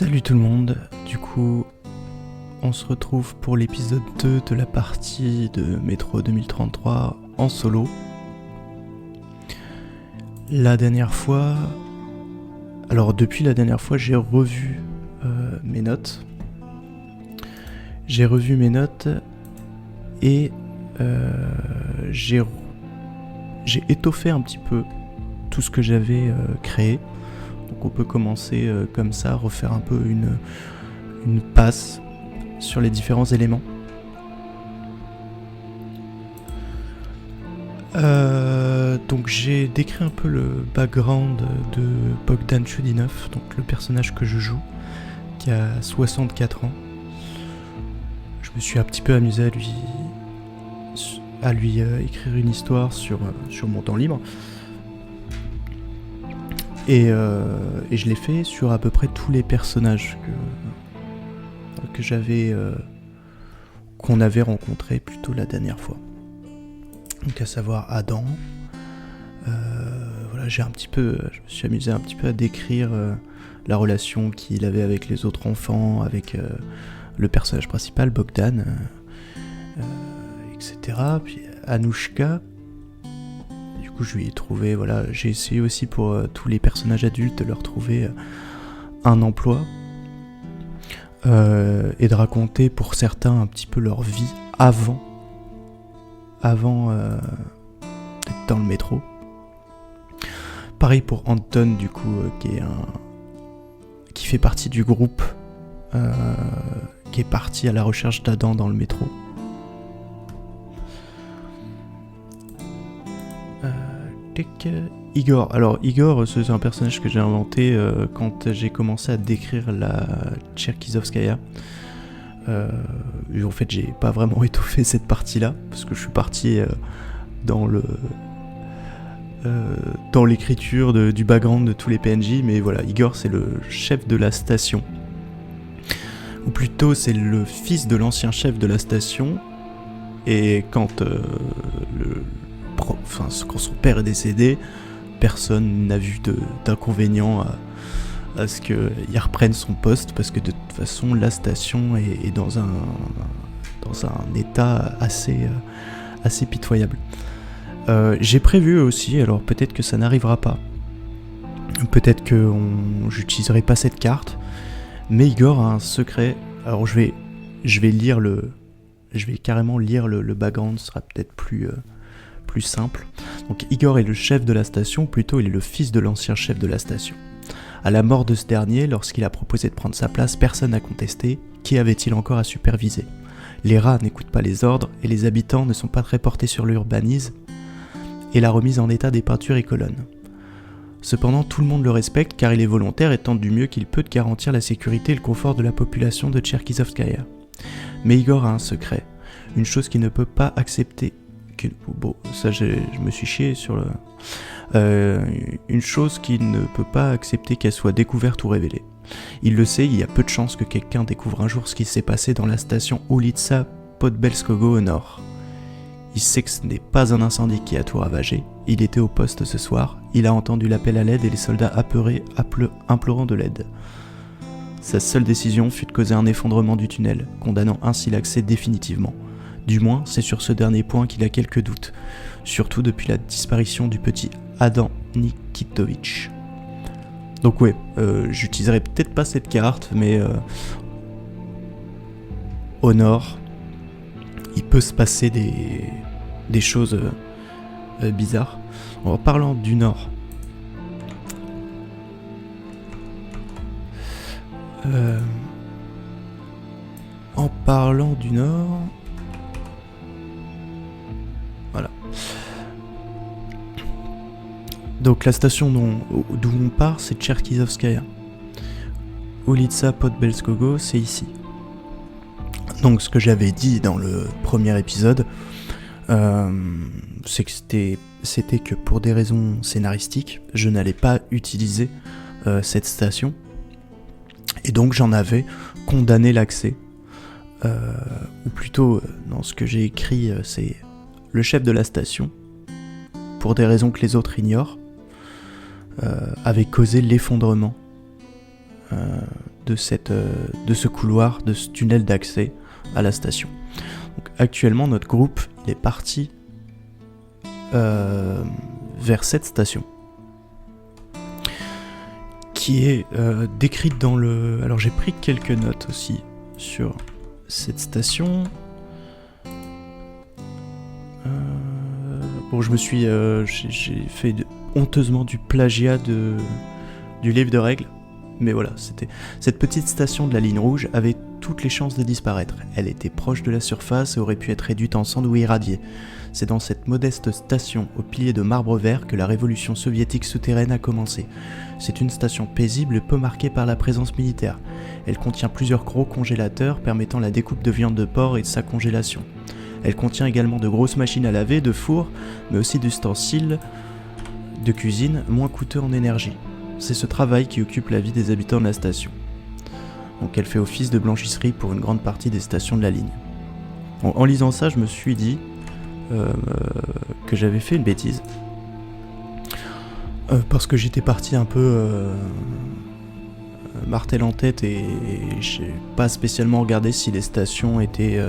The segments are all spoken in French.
Salut tout le monde, du coup on se retrouve pour l'épisode 2 de la partie de Métro 2033 en solo. Depuis la dernière fois j'ai revu mes notes. Et j'ai étoffé un petit peu tout ce que j'avais créé. Donc on peut commencer comme ça, refaire un peu une passe sur les différents éléments. Donc j'ai décrit un peu le background de Bogdan Chudinov, donc le personnage que je joue, qui a 64 ans. Je me suis un petit peu amusé à lui écrire une histoire sur mon temps libre. Et je l'ai fait sur à peu près tous les personnages qu'on avait rencontrés plutôt la dernière fois. Donc à savoir Adam. Je me suis amusé un petit peu à décrire la relation qu'il avait avec les autres enfants, avec le personnage principal, Bogdan, etc. Puis Anouchka. Du coup, je lui ai trouvé, j'ai essayé aussi pour tous les personnages adultes de leur trouver un emploi et de raconter pour certains un petit peu leur vie avant d'être dans le métro. Pareil pour Anton, du coup, qui fait partie du groupe qui est parti à la recherche d'Adam dans le métro. Igor. Alors Igor, c'est un personnage que j'ai inventé quand j'ai commencé à décrire la Tcherkizovskaya. En fait, j'ai pas vraiment étoffé cette partie-là parce que je suis parti dans l'écriture du background de tous les PNJ, mais voilà, Igor c'est le chef de la station, ou plutôt c'est le fils de l'ancien chef de la station. Et quand quand son père est décédé, personne n'a vu d'inconvénient à ce qu'il reprenne son poste, parce que de toute façon la station est dans un état assez pitoyable. J'ai prévu aussi, alors peut-être que ça n'arrivera pas, peut-être que j'utiliserai pas cette carte, mais Igor a un secret. Alors je vais carrément lire le background, ce sera peut-être plus simple. Donc Igor est le chef de la station, ou plutôt il est le fils de l'ancien chef de la station. À la mort de ce dernier, lorsqu'il a proposé de prendre sa place, personne n'a contesté. Qui avait-il encore à superviser ? Les rats n'écoutent pas les ordres et les habitants ne sont pas très portés sur l'urbanisme et la remise en état des peintures et colonnes. Cependant, tout le monde le respecte car il est volontaire et tente du mieux qu'il peut de garantir la sécurité et le confort de la population de Tcherkizovskaya. Mais Igor a un secret, une chose qu'il ne peut pas accepter. Je me suis chié sur une chose qu'il ne peut pas accepter qu'elle soit découverte ou révélée. Il le sait, il y a peu de chances que quelqu'un découvre un jour ce qui s'est passé dans la station Ulitsa Podbelskogo au nord. Il sait que ce n'est pas un incendie qui a tout ravagé. Il était au poste ce soir, il a entendu l'appel à l'aide et les soldats apeurés implorant de l'aide. Sa seule décision fut de causer un effondrement du tunnel, condamnant ainsi l'accès définitivement. Du moins, c'est sur ce dernier point qu'il a quelques doutes, surtout depuis la disparition du petit Adam Nikitovitch. Donc ouais, j'utiliserai peut-être pas cette carte, mais au nord, il peut se passer des choses bizarres. En parlant du nord, voilà. Donc la station d'où on part, c'est Tcherkizovskaya. Ulitsa Podbelskogo, c'est ici. Donc ce que j'avais dit dans le premier épisode, c'est que c'était que pour des raisons scénaristiques, je n'allais pas utiliser cette station. Et donc j'en avais condamné l'accès. Ou plutôt, dans ce que j'ai écrit, c'est le chef de la station, pour des raisons que les autres ignorent, avait causé l'effondrement de ce couloir, de ce tunnel d'accès à la station. Donc, actuellement, notre groupe il est parti vers cette station, qui est décrite dans le... Alors j'ai pris quelques notes aussi sur cette station. Bon, j'ai fait honteusement du plagiat du livre de règles, mais voilà, cette petite station de la ligne rouge avait toutes les chances de disparaître. Elle était proche de la surface et aurait pu être réduite en cendres ou irradiée. C'est dans cette modeste station aux piliers de marbre vert que la révolution soviétique souterraine a commencé. C'est une station paisible et peu marquée par la présence militaire. Elle contient plusieurs gros congélateurs permettant la découpe de viande de porc et de sa congélation. Elle contient également de grosses machines à laver, de fours, mais aussi d'ustensiles de cuisine moins coûteux en énergie. C'est ce travail qui occupe la vie des habitants de la station. Donc elle fait office de blanchisserie pour une grande partie des stations de la ligne. En lisant ça, je me suis dit que j'avais fait une bêtise. Parce que j'étais parti un peu martel en tête et j'ai pas spécialement regardé si les stations étaient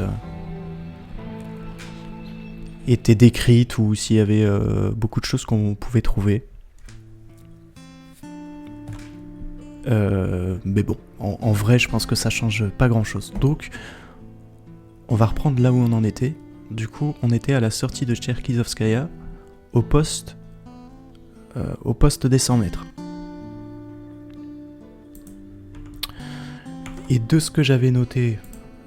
décrites ou s'il y avait beaucoup de choses qu'on pouvait trouver. Mais bon, en vrai, je pense que ça change pas grand chose. Donc, on va reprendre là où on en était. Du coup, on était à la sortie de Cherkizovskaya, au poste des 100 mètres. Et de ce que j'avais noté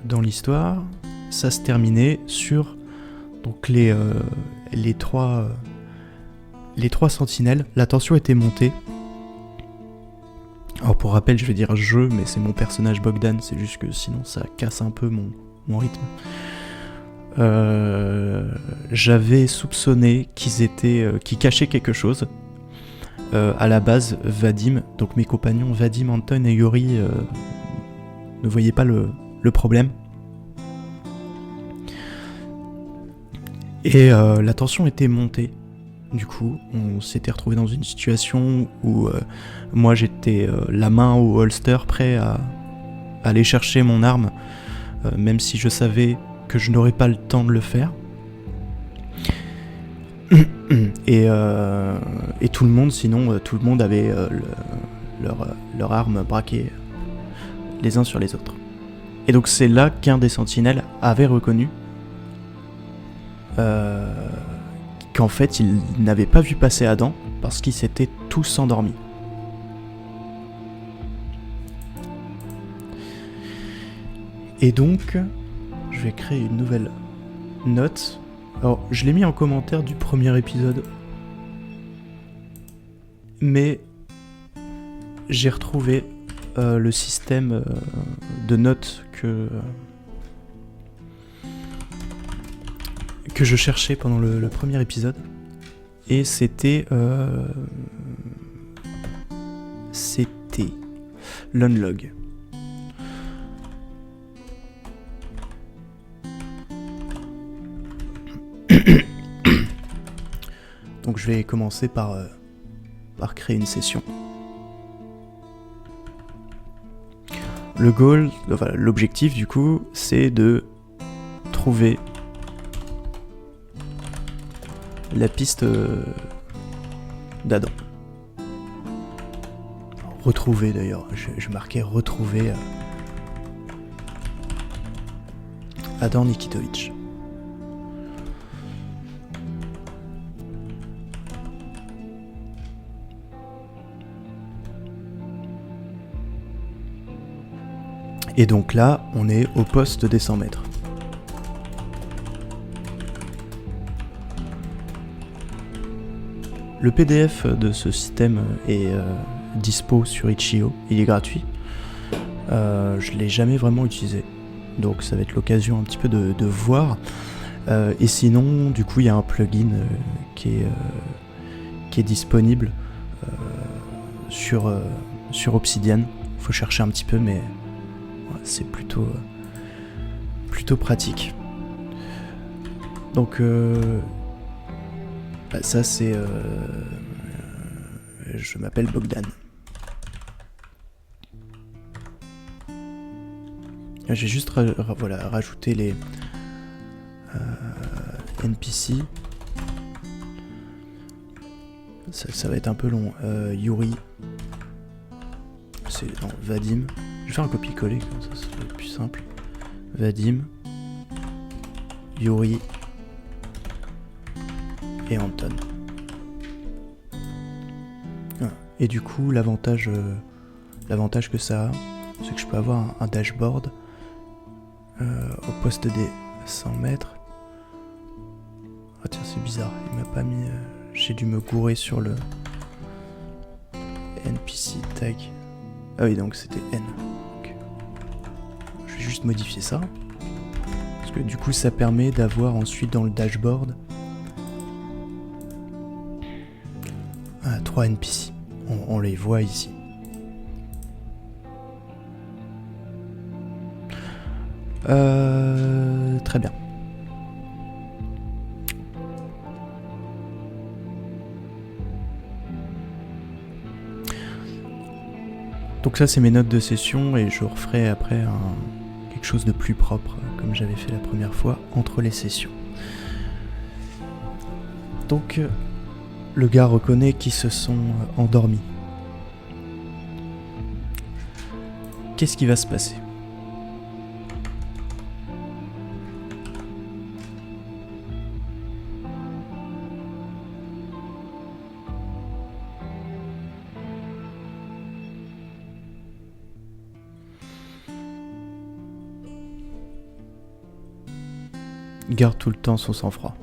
dans l'histoire, ça se terminait sur donc les trois sentinelles. La tension était montée. Alors pour rappel, je vais dire je, mais c'est mon personnage Bogdan, c'est juste que sinon ça casse un peu mon rythme. J'avais soupçonné qu'ils cachaient quelque chose. À la base, Vadim, donc mes compagnons Vadim, Anton et Yuri ne voyaient pas le problème. Et la tension était montée. Du coup, on s'était retrouvé dans une situation où moi j'étais la main au holster, prêt à aller chercher mon arme, même si je savais que je n'aurais pas le temps de le faire. Et tout le monde, sinon, tout le monde avait leur arme braquée les uns sur les autres. Et donc c'est là qu'un des sentinelles avait reconnu qu'en fait il n'avait pas vu passer Adam parce qu'ils s'étaient tous endormis. Et donc, je vais créer une nouvelle note. Alors, je l'ai mis en commentaire du premier épisode, mais j'ai retrouvé le système de notes que je cherchais pendant le premier épisode, et c'était l'unlog. Donc je vais commencer par créer une session. Le goal, enfin, l'objectif du coup, c'est de trouver la piste d'Adam. Retrouver d'ailleurs, je marquais retrouver Adam Nikitovitch. Et donc là, on est au poste des 100 mètres. Le PDF de ce système est dispo sur Itch.io, il est gratuit. Je ne l'ai jamais vraiment utilisé, donc ça va être l'occasion un petit peu de voir. Et sinon, du coup, il y a un plugin qui est disponible sur Obsidian. Il faut chercher un petit peu, mais c'est plutôt pratique. Donc ça c'est je m'appelle Bogdan. J'ai juste voilà, rajouté les NPC. Ça va être un peu long. Yuri. Non, Vadim. Je vais faire un copier-coller, comme ça va être plus simple. Vadim. Yuri. Et Anton. Voilà. Et du coup, l'avantage que ça a, c'est que je peux avoir un dashboard au poste des 100 mètres. Ah tiens, c'est bizarre, il m'a pas mis... j'ai dû me gourer sur le NPC tag. Ah oui, donc c'était N. Donc, je vais juste modifier ça. Parce que du coup, ça permet d'avoir ensuite dans le dashboard 3 NPC. On les voit ici. Très bien. Donc ça c'est mes notes de session et je referai après quelque chose de plus propre comme j'avais fait la première fois entre les sessions. Donc le gars reconnaît qu'ils se sont endormis. Qu'est-ce qui va se passer ? Garde tout le temps son sang-froid.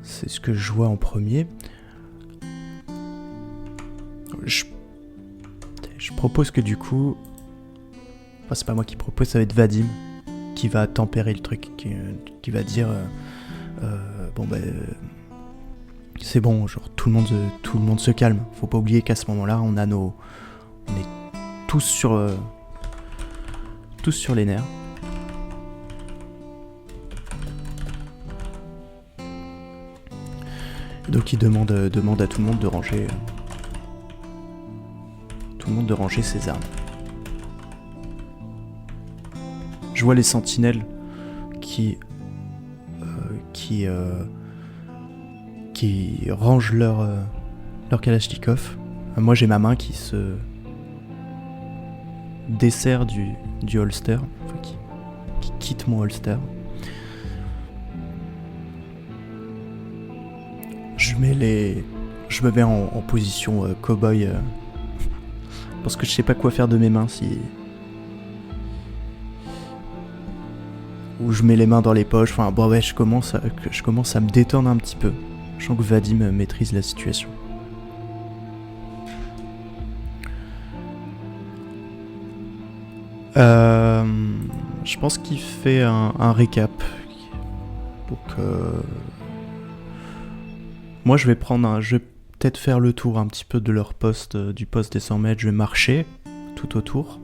C'est ce que je vois en premier. Je propose que du coup... Enfin, c'est pas moi qui propose, ça va être Vadim qui va tempérer le truc, qui va dire... bon c'est bon, genre tout le monde se calme. Faut pas oublier qu'à ce moment-là, on est tous sur les nerfs. Donc il demande à tout le monde de ranger ses armes. Je vois les sentinelles qui rangent leur Kalachnikov. Moi j'ai ma main qui se dessert du holster, enfin, qui quitte mon holster. Je me mets en position cow-boy parce que je sais pas quoi faire de mes mains ou je mets les mains dans les poches. Enfin bon ouais, je commence à me détendre un petit peu. Je sens que Vadim maîtrise la situation. Je pense qu'il fait un récap. Donc moi je vais peut-être faire le tour un petit peu de leur poste, du poste des 100 mètres. Je vais marcher tout autour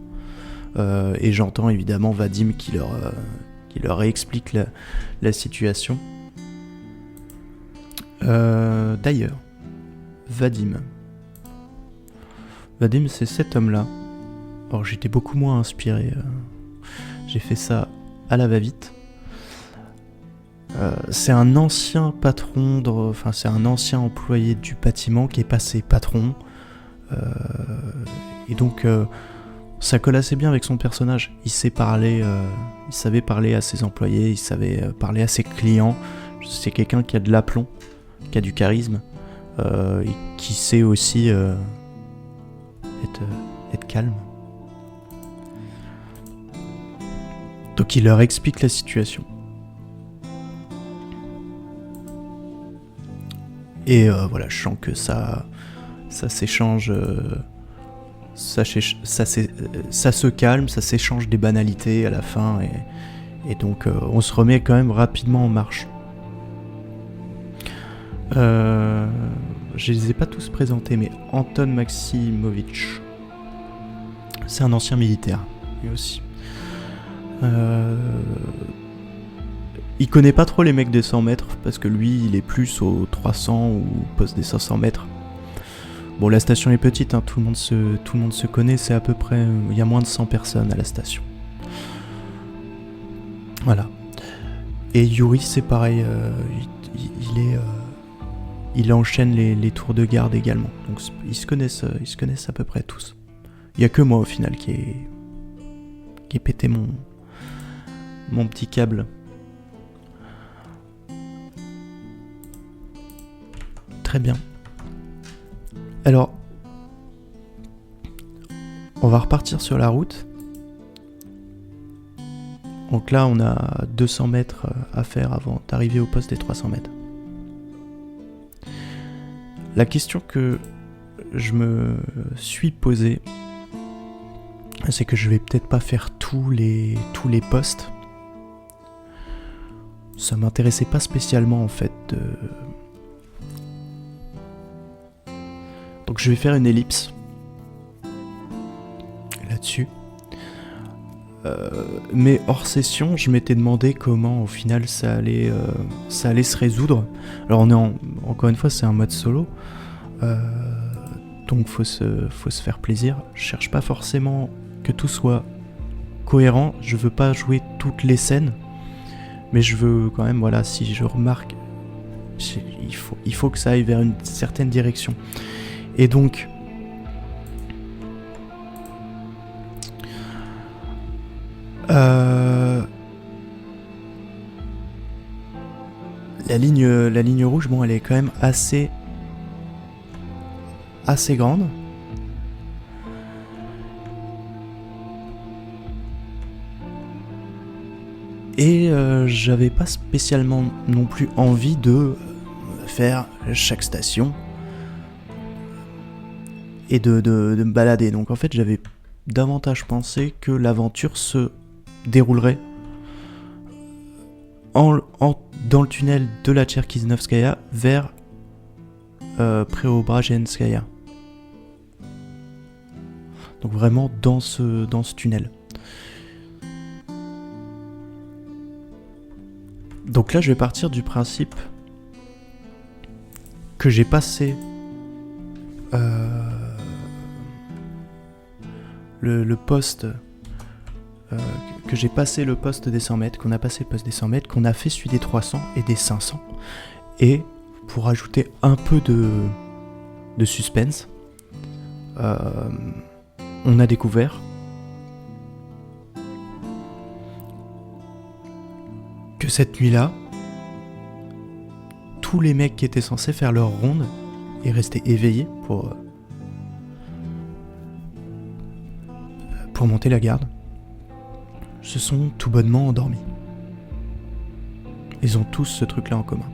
et j'entends évidemment Vadim qui leur réexplique la situation. D'ailleurs, Vadim c'est cet homme-là. Alors j'étais beaucoup moins inspiré, j'ai fait ça à la va-vite. C'est un ancien patron, c'est un ancien employé du bâtiment qui est passé patron. Et donc ça colle assez bien avec son personnage. Il savait parler à ses employés, il savait parler à ses clients. C'est quelqu'un qui a de l'aplomb, qui a du charisme, et qui sait aussi être calme. Donc il leur explique la situation. Et voilà, je sens que ça s'échange, ça se calme, ça s'échange des banalités à la fin, et donc on se remet quand même rapidement en marche. Je les ai pas tous présentés, mais Anton Maximovitch, c'est un ancien militaire, lui aussi. Il connaît pas trop les mecs des 100 mètres parce que lui il est plus aux 300 ou poste des 500 mètres. Bon, la station est petite, hein, tout le monde se connaît, c'est à peu près... Il y a moins de 100 personnes à la station. Voilà. Et Yuri, c'est pareil, il enchaîne les tours de garde également. Donc ils se connaissent à peu près tous. Il n'y a que moi au final qui ai pété mon petit câble. Très bien. Alors, on va repartir sur la route. Donc là, on a 200 mètres à faire avant d'arriver au poste des 300 mètres. La question que je me suis posée, c'est que je vais peut-être pas faire tous les postes. Ça m'intéressait pas spécialement en fait. Donc je vais faire une ellipse là-dessus. Mais hors session, je m'étais demandé comment au final ça allait se résoudre. Alors on est encore une fois, c'est un mode solo, donc faut se faire plaisir. Je cherche pas forcément que tout soit cohérent. Je veux pas jouer toutes les scènes, mais je veux quand même, voilà, si je remarque, il faut que ça aille vers une certaine direction. Et donc la ligne rouge, bon, elle est quand même assez grande. Et j'avais pas spécialement non plus envie de faire chaque station et de me balader. Donc en fait, j'avais davantage pensé que l'aventure se déroulerait dans le tunnel de la Cherkiznovskaya vers Preobrajenskaya. Donc vraiment dans ce tunnel. Donc là, je vais partir du principe que j'ai passé le poste, que j'ai passé le poste des 100 mètres, qu'on a passé le poste des 100 mètres, qu'on a fait celui des 300 et des 500. Et pour ajouter un peu de suspense, on a découvert que cette nuit-là, tous les mecs qui étaient censés faire leur ronde et rester éveillés pour monter la garde, se sont tout bonnement endormis. Ils ont tous ce truc-là en commun.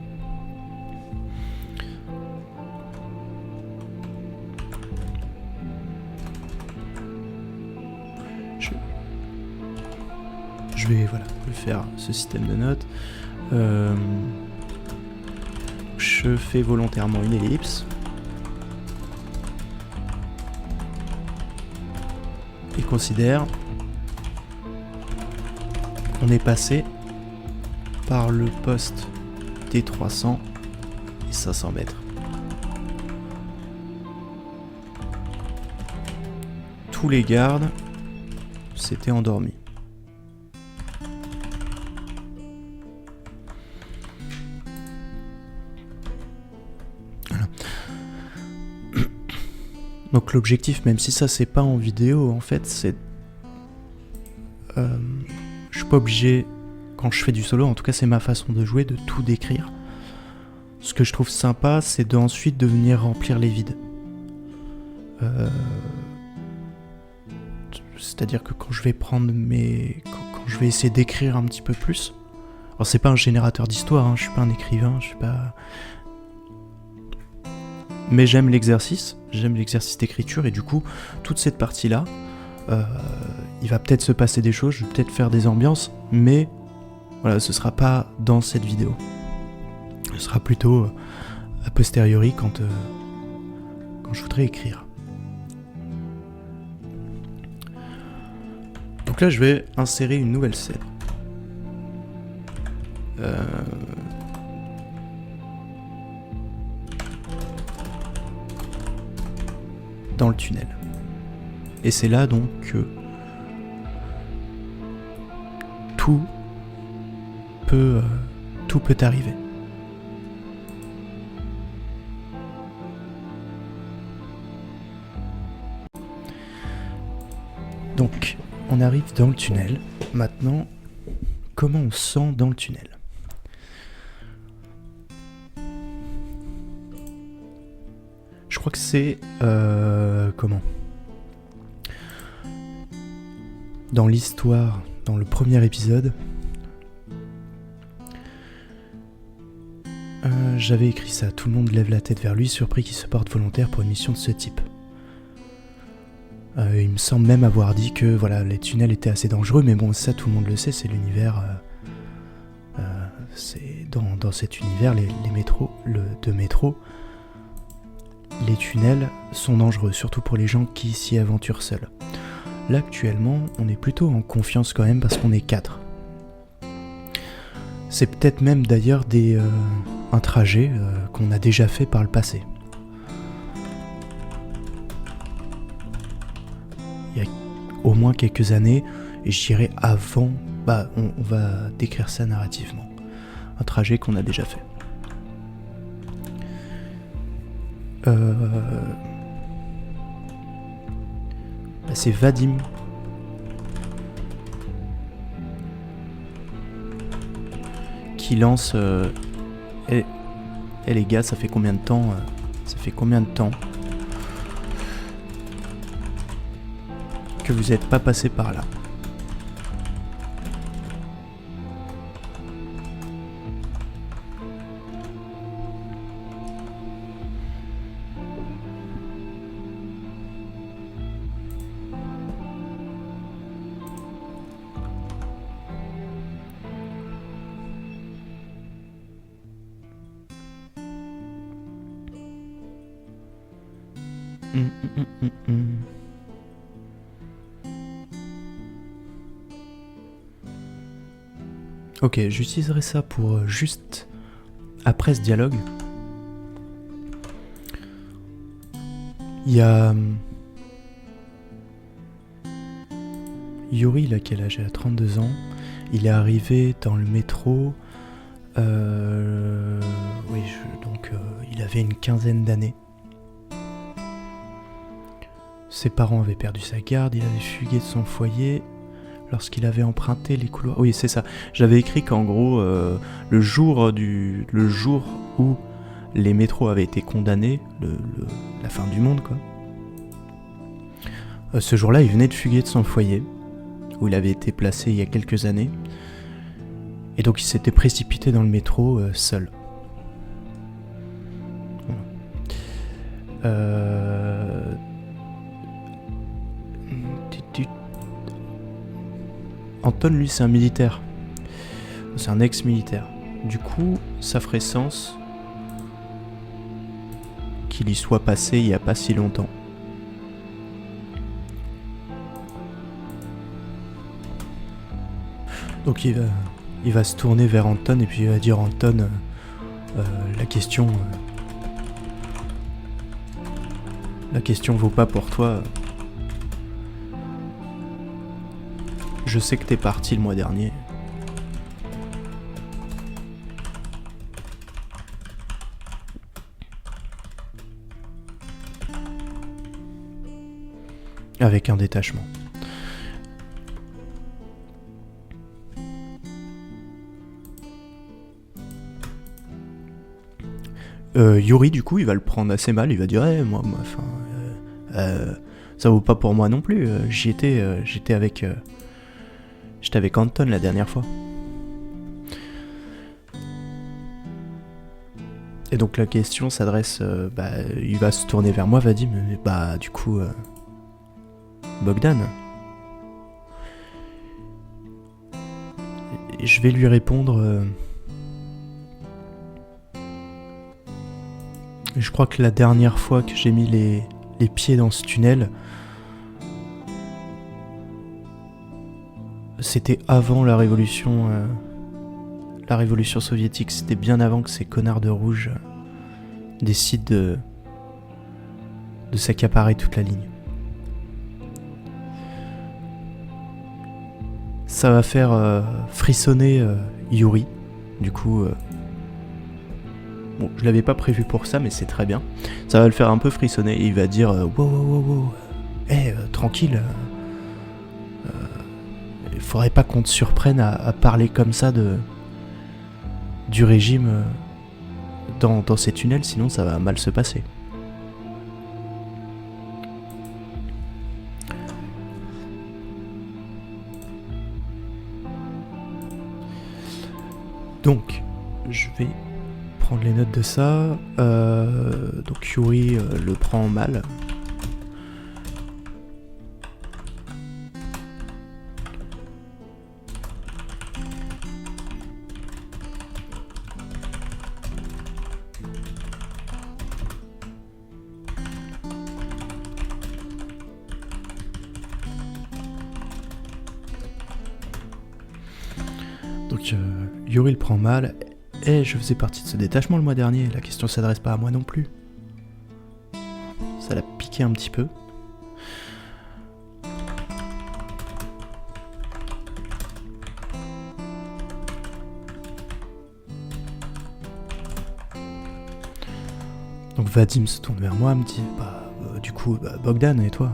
Je vais faire ce système de notes. Je fais volontairement une ellipse. Et considère qu'on est passé par le poste des 300 et 500 mètres. Tous les gardes s'étaient endormis. Donc l'objectif, même si ça c'est pas en vidéo, en fait, c'est... je suis pas obligé, quand je fais du solo, en tout cas c'est ma façon de jouer, de tout décrire. Ce que je trouve sympa, c'est d'ensuite de venir remplir les vides. C'est-à-dire que quand je vais prendre quand je vais essayer d'écrire un petit peu plus... Alors c'est pas un générateur d'histoire, hein, je suis pas un écrivain, je suis pas... Mais j'aime l'exercice d'écriture, et du coup, toute cette partie-là, il va peut-être se passer des choses, je vais peut-être faire des ambiances, mais voilà, ce sera pas dans cette vidéo. Ce sera plutôt a posteriori quand je voudrais écrire. Donc là, je vais insérer une nouvelle scène. dans le tunnel. Et c'est là donc que tout peut arriver. Donc, on arrive dans le tunnel. Maintenant, comment on sent dans le tunnel ? Je crois que c'est... comment ? Dans l'histoire, dans le premier épisode, j'avais écrit ça. Tout le monde lève la tête vers lui, surpris qu'il se porte volontaire pour une mission de ce type. Il me semble même avoir dit que voilà, les tunnels étaient assez dangereux, mais bon, ça tout le monde le sait, c'est l'univers. C'est dans cet univers, les métros, de métro, les tunnels sont dangereux, surtout pour les gens qui s'y aventurent seuls. Là, actuellement, on est plutôt en confiance quand même parce qu'on est 4. C'est peut-être même d'ailleurs un trajet qu'on a déjà fait par le passé. Il y a au moins quelques années, et je dirais avant, on va décrire ça narrativement. Un trajet qu'on a déjà fait. C'est Vadim qui lance les gars, ça fait combien de temps que vous n'êtes pas passé par là? Ok, j'utiliserai ça pour juste après ce dialogue. Il y a Yuri, il a quel âge? Il a 32 ans. Il est arrivé dans le métro. Il avait une quinzaine d'années. Ses parents avaient perdu sa garde, il avait fugué de son foyer lorsqu'il avait emprunté les couloirs. Oui, c'est ça. J'avais écrit qu'en gros, le jour où les métros avaient été condamnés, la fin du monde, quoi. Ce jour-là, il venait de fuguer de son foyer, où il avait été placé il y a quelques années. Et donc il s'était précipité dans le métro seul. Anton, lui, c'est un militaire. C'est un ex-militaire. Du coup, ça ferait sens qu'il y soit passé il n'y a pas si longtemps. Donc il va se tourner vers Anton et puis il va dire: Anton, la question vaut pas pour toi. Je sais que t'es parti le mois dernier. Avec un détachement. Yuri, du coup, il va le prendre assez mal. Il va dire: ça vaut pas pour moi non plus. J'étais avec Anton la dernière fois. Et donc la question s'adresse, il va se tourner vers moi, Vadim, du coup, Bogdan. Et je vais lui répondre, je crois que la dernière fois que j'ai mis les pieds dans ce tunnel, c'était avant la révolution soviétique. C'était bien avant que ces connards de rouge décident de de s'accaparer toute la ligne. Ça va faire frissonner Yuri. Du coup, bon, je l'avais pas prévu pour ça, mais c'est très bien. Ça va le faire un peu frissonner et il va dire wow, tranquille. Il faudrait pas qu'on te surprenne à parler comme ça du régime dans ces tunnels, sinon ça va mal se passer. Donc, je vais prendre les notes de ça. Donc Yuri le prend mal. Donc Yuri le prend mal. Je faisais partie de ce détachement le mois dernier. La question s'adresse pas à moi non plus. Ça l'a piqué un petit peu. Donc Vadim se tourne vers moi, me dit du coup Bogdan et toi ?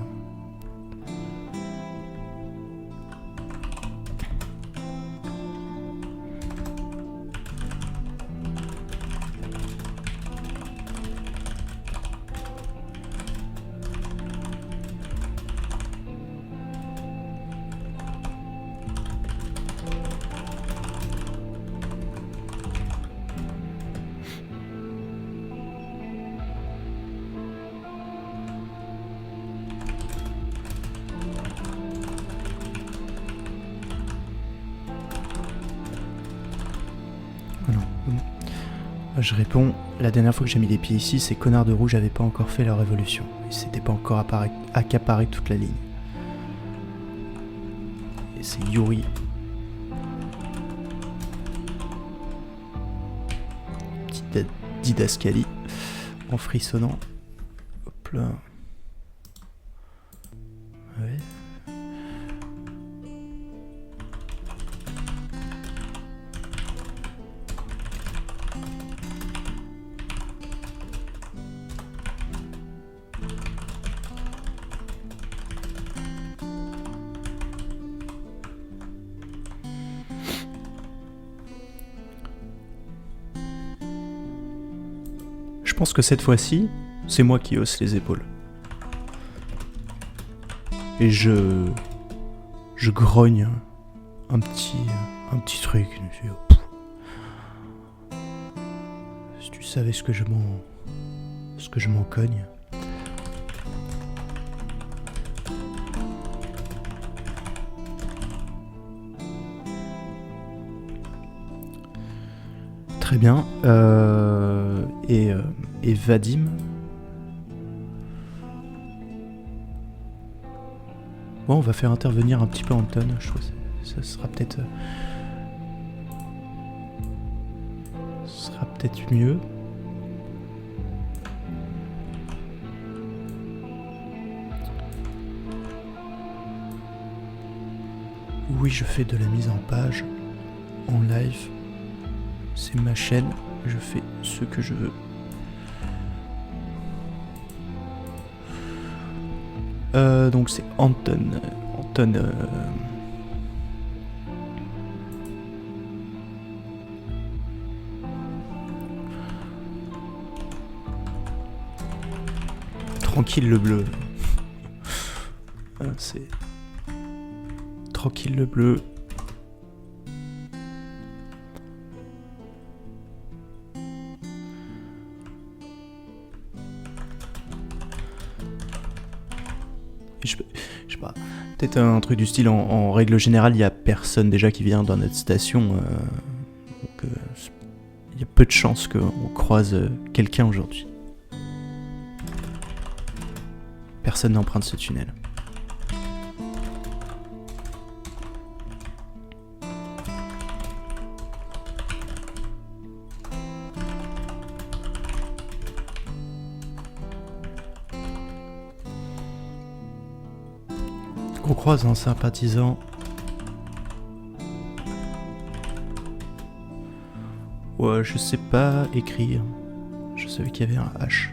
Je réponds, la dernière fois que j'ai mis les pieds ici, ces connards de rouge n'avaient pas encore fait leur révolution. Ils s'étaient pas encore accaparé toute la ligne. Et c'est Yuri. Petite didascalie en frissonnant. Hop là. Ouais. Je pense que cette fois-ci, c'est moi qui hausse les épaules. Et je grogne un petit truc. Je dis, si tu savais ce que je m'en cogne. Très bien. Et Vadim. Bon, on va faire intervenir un petit peu Anton. Je trouve que ça sera peut-être mieux. Oui, je fais de la mise en page en live. C'est ma chaîne, je fais ce que je veux. Donc c'est Anton. Tranquille le bleu. C'est tranquille le bleu. Je sais pas, peut-être un truc du style, en règle générale, il n'y a personne déjà qui vient dans notre station. Donc il y a peu de chances qu'on croise quelqu'un aujourd'hui. Personne n'emprunte ce tunnel. qu'on croise un sympathisant. Ouais, je sais pas écrire. Je savais qu'il y avait un H.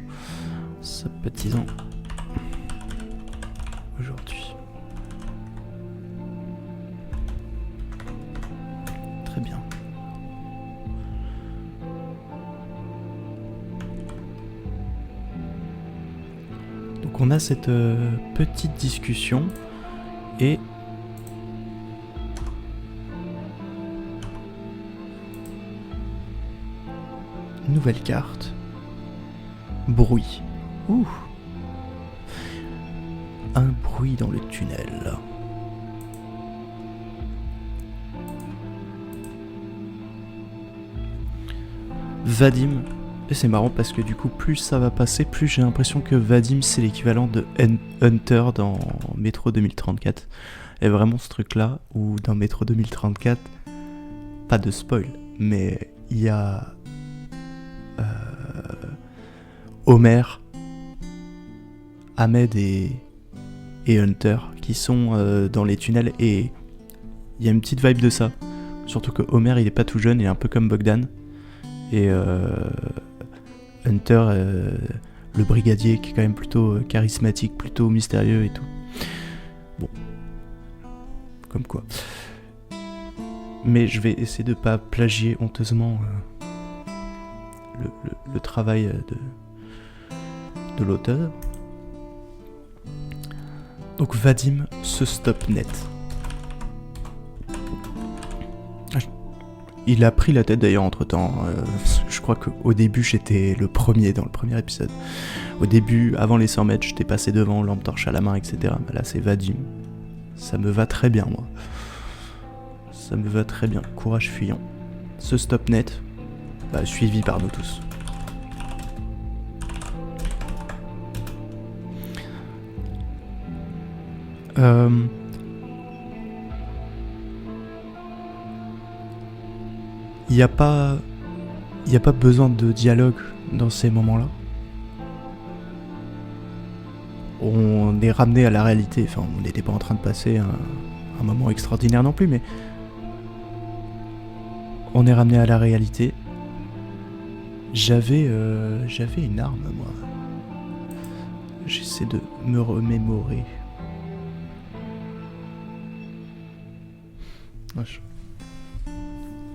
Sympathisant. Aujourd'hui. Très bien. Donc on a cette petite discussion et nouvelle carte. Bruit. Ouh. Un bruit dans le tunnel. Vadim. Et c'est marrant parce que du coup, plus ça va passer, plus j'ai l'impression que Vadim c'est l'équivalent de Hunter dans Metro 2034. Et vraiment ce truc-là, où dans Metro 2034, pas de spoil, mais il y a Homer, Ahmed et Hunter qui sont dans les tunnels et il y a une petite vibe de ça. Surtout que Homer il est pas tout jeune, il est un peu comme Bogdan. Et Hunter, le brigadier qui est quand même plutôt charismatique, plutôt mystérieux et tout. Bon. Comme quoi. Mais je vais essayer de pas plagier honteusement le travail de l'auteur. Donc Vadim se stoppe net. Il a pris la tête d'ailleurs entre temps. Je crois qu'au début j'étais le premier dans le premier épisode. Au début, avant les 100 mètres, j'étais passé devant, lampe torche à la main, etc. Mais là c'est Vadim. Ça me va très bien moi. Ça me va très bien. Courage fuyant. Ce stop net, suivi par nous tous. Il n'y a pas besoin de dialogue dans ces moments-là. On est ramené à la réalité. Enfin, on n'était pas en train de passer un moment extraordinaire non plus, mais on est ramené à la réalité. J'avais une arme, moi. J'essaie de me remémorer.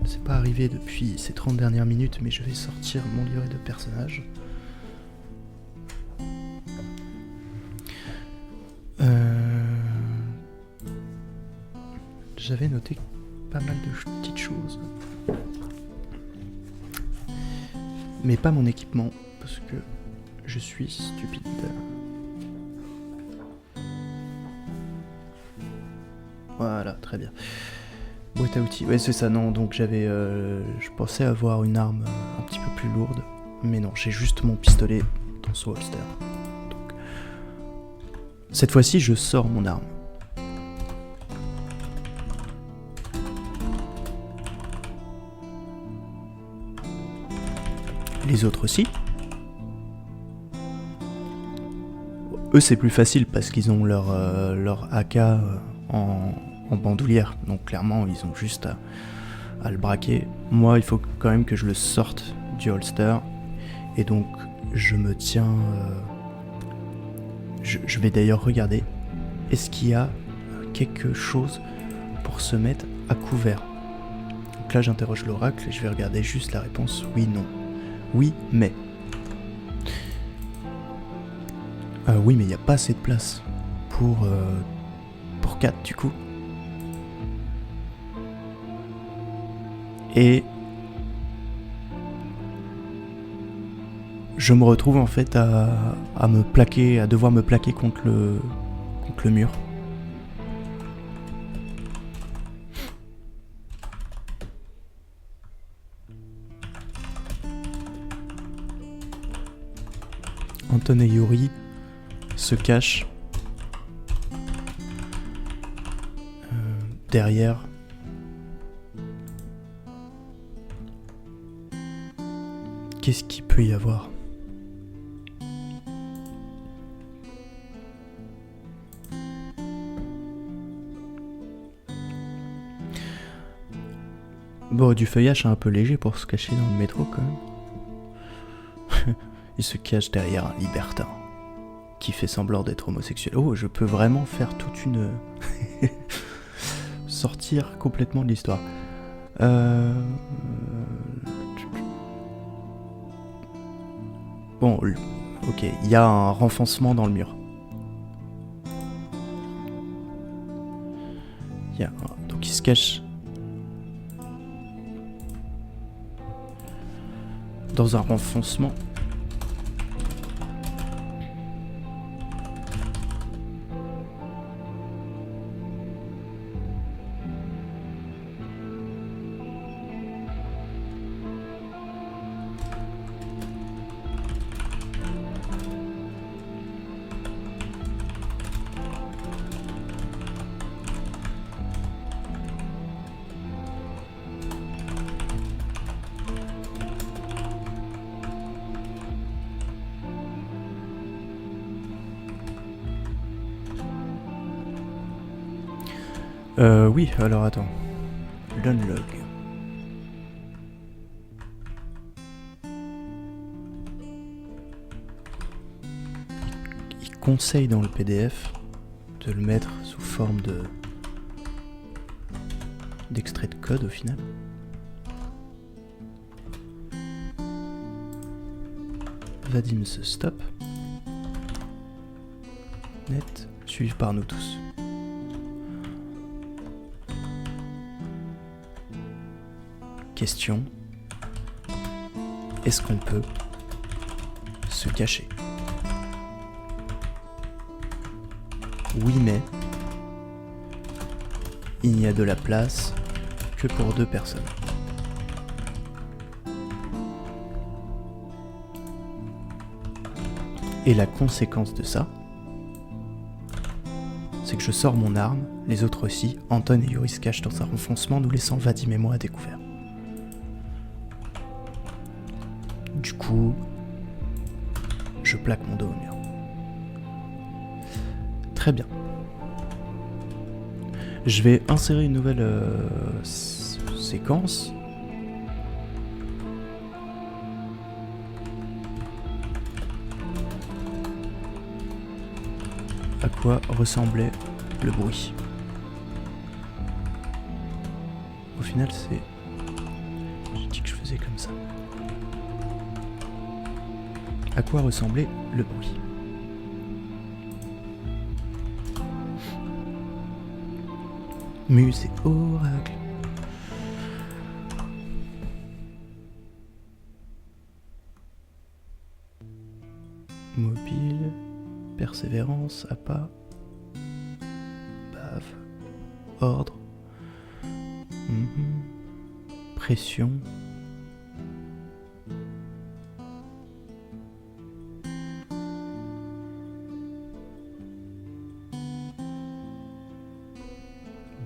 C'est pas arrivé depuis ces 30 dernières minutes, mais je vais sortir mon livret de personnages. J'avais noté pas mal de petites choses. Mais pas mon équipement, parce que je suis stupide. Voilà, très bien. Boîte à outils, ouais c'est ça, non, donc je pensais avoir une arme un petit peu plus lourde, mais non, j'ai juste mon pistolet dans son holster. Donc, cette fois-ci, je sors mon arme. Les autres aussi. Eux c'est plus facile parce qu'ils ont leur AK en bandoulière, donc clairement ils ont juste à le braquer. Moi il faut quand même que je le sorte du holster et donc je me tiens je vais d'ailleurs regarder est-ce qu'il y a quelque chose pour se mettre à couvert. Donc là j'interroge l'oracle et je vais regarder juste la réponse oui non. Oui mais oui mais il n'y a pas assez de place pour 4 du coup. Et je me retrouve en fait à devoir me plaquer contre le mur. Anton et Yuri se cachent derrière qu'est-ce qu'il peut y avoir? Bon, du feuillage un peu léger pour se cacher dans le métro quand même. Il se cache derrière un libertin qui fait semblant d'être homosexuel. Oh, je peux vraiment faire toute une... sortir complètement de l'histoire. Bon, ok, il y a un renfoncement dans le mur. Donc il se cache dans un renfoncement. Oui, alors attends. L'unlog. Il conseille dans le PDF de le mettre sous forme d'extrait de code au final. Vadim se stop. Net, suivi par nous tous. Question. Est-ce qu'on peut se cacher? Oui, mais il n'y a de la place que pour 2 personnes. Et la conséquence de ça, c'est que je sors mon arme, les autres aussi, Anton et Yuri se cachent dans un renfoncement, nous laissant Vadim et moi à découvert. Du coup, je plaque mon dos au mur. Très bien. Je vais insérer une nouvelle séquence. À quoi ressemblait le bruit? Au final, c'est... J'ai dit que je faisais comme ça. À quoi ressemblait le bruit? Musée oracle. Mobile. Persévérance. Appât. Bave. Ordre. Pression.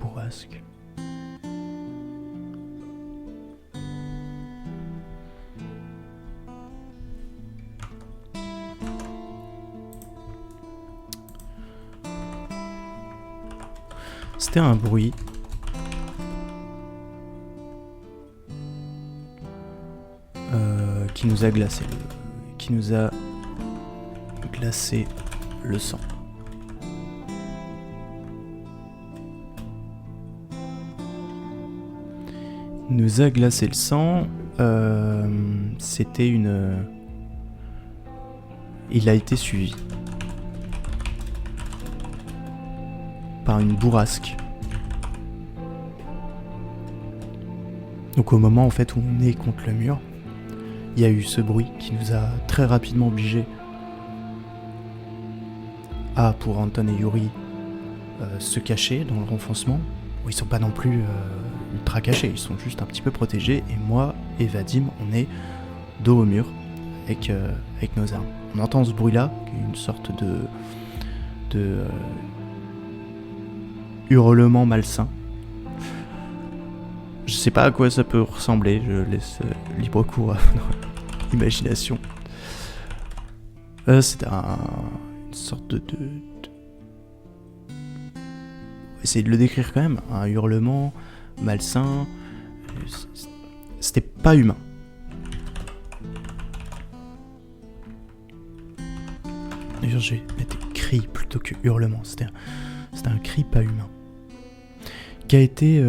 Bourrasque. C'était un bruit qui nous a glacé le sang. Nous a glacé le sang. C'était une... Il a été suivi par une bourrasque. Donc au moment en fait où on est contre le mur, il y a eu ce bruit qui nous a très rapidement obligés à, pour Anton et Yuri, se cacher dans le renfoncement. Ils sont pas non plus ultra cachés, ils sont juste un petit peu protégés, et moi et Vadim, on est dos au mur avec nos armes. On entend ce bruit-là, qui est une sorte de hurlement malsain. Je sais pas à quoi ça peut ressembler, je laisse libre cours à votre imagination. C'est une sorte de... Essayez de le décrire quand même, un hurlement malsain, C'était pas humain. D'ailleurs, je vais mettre cri plutôt que hurlement. C'était un cri pas humain. Qui a été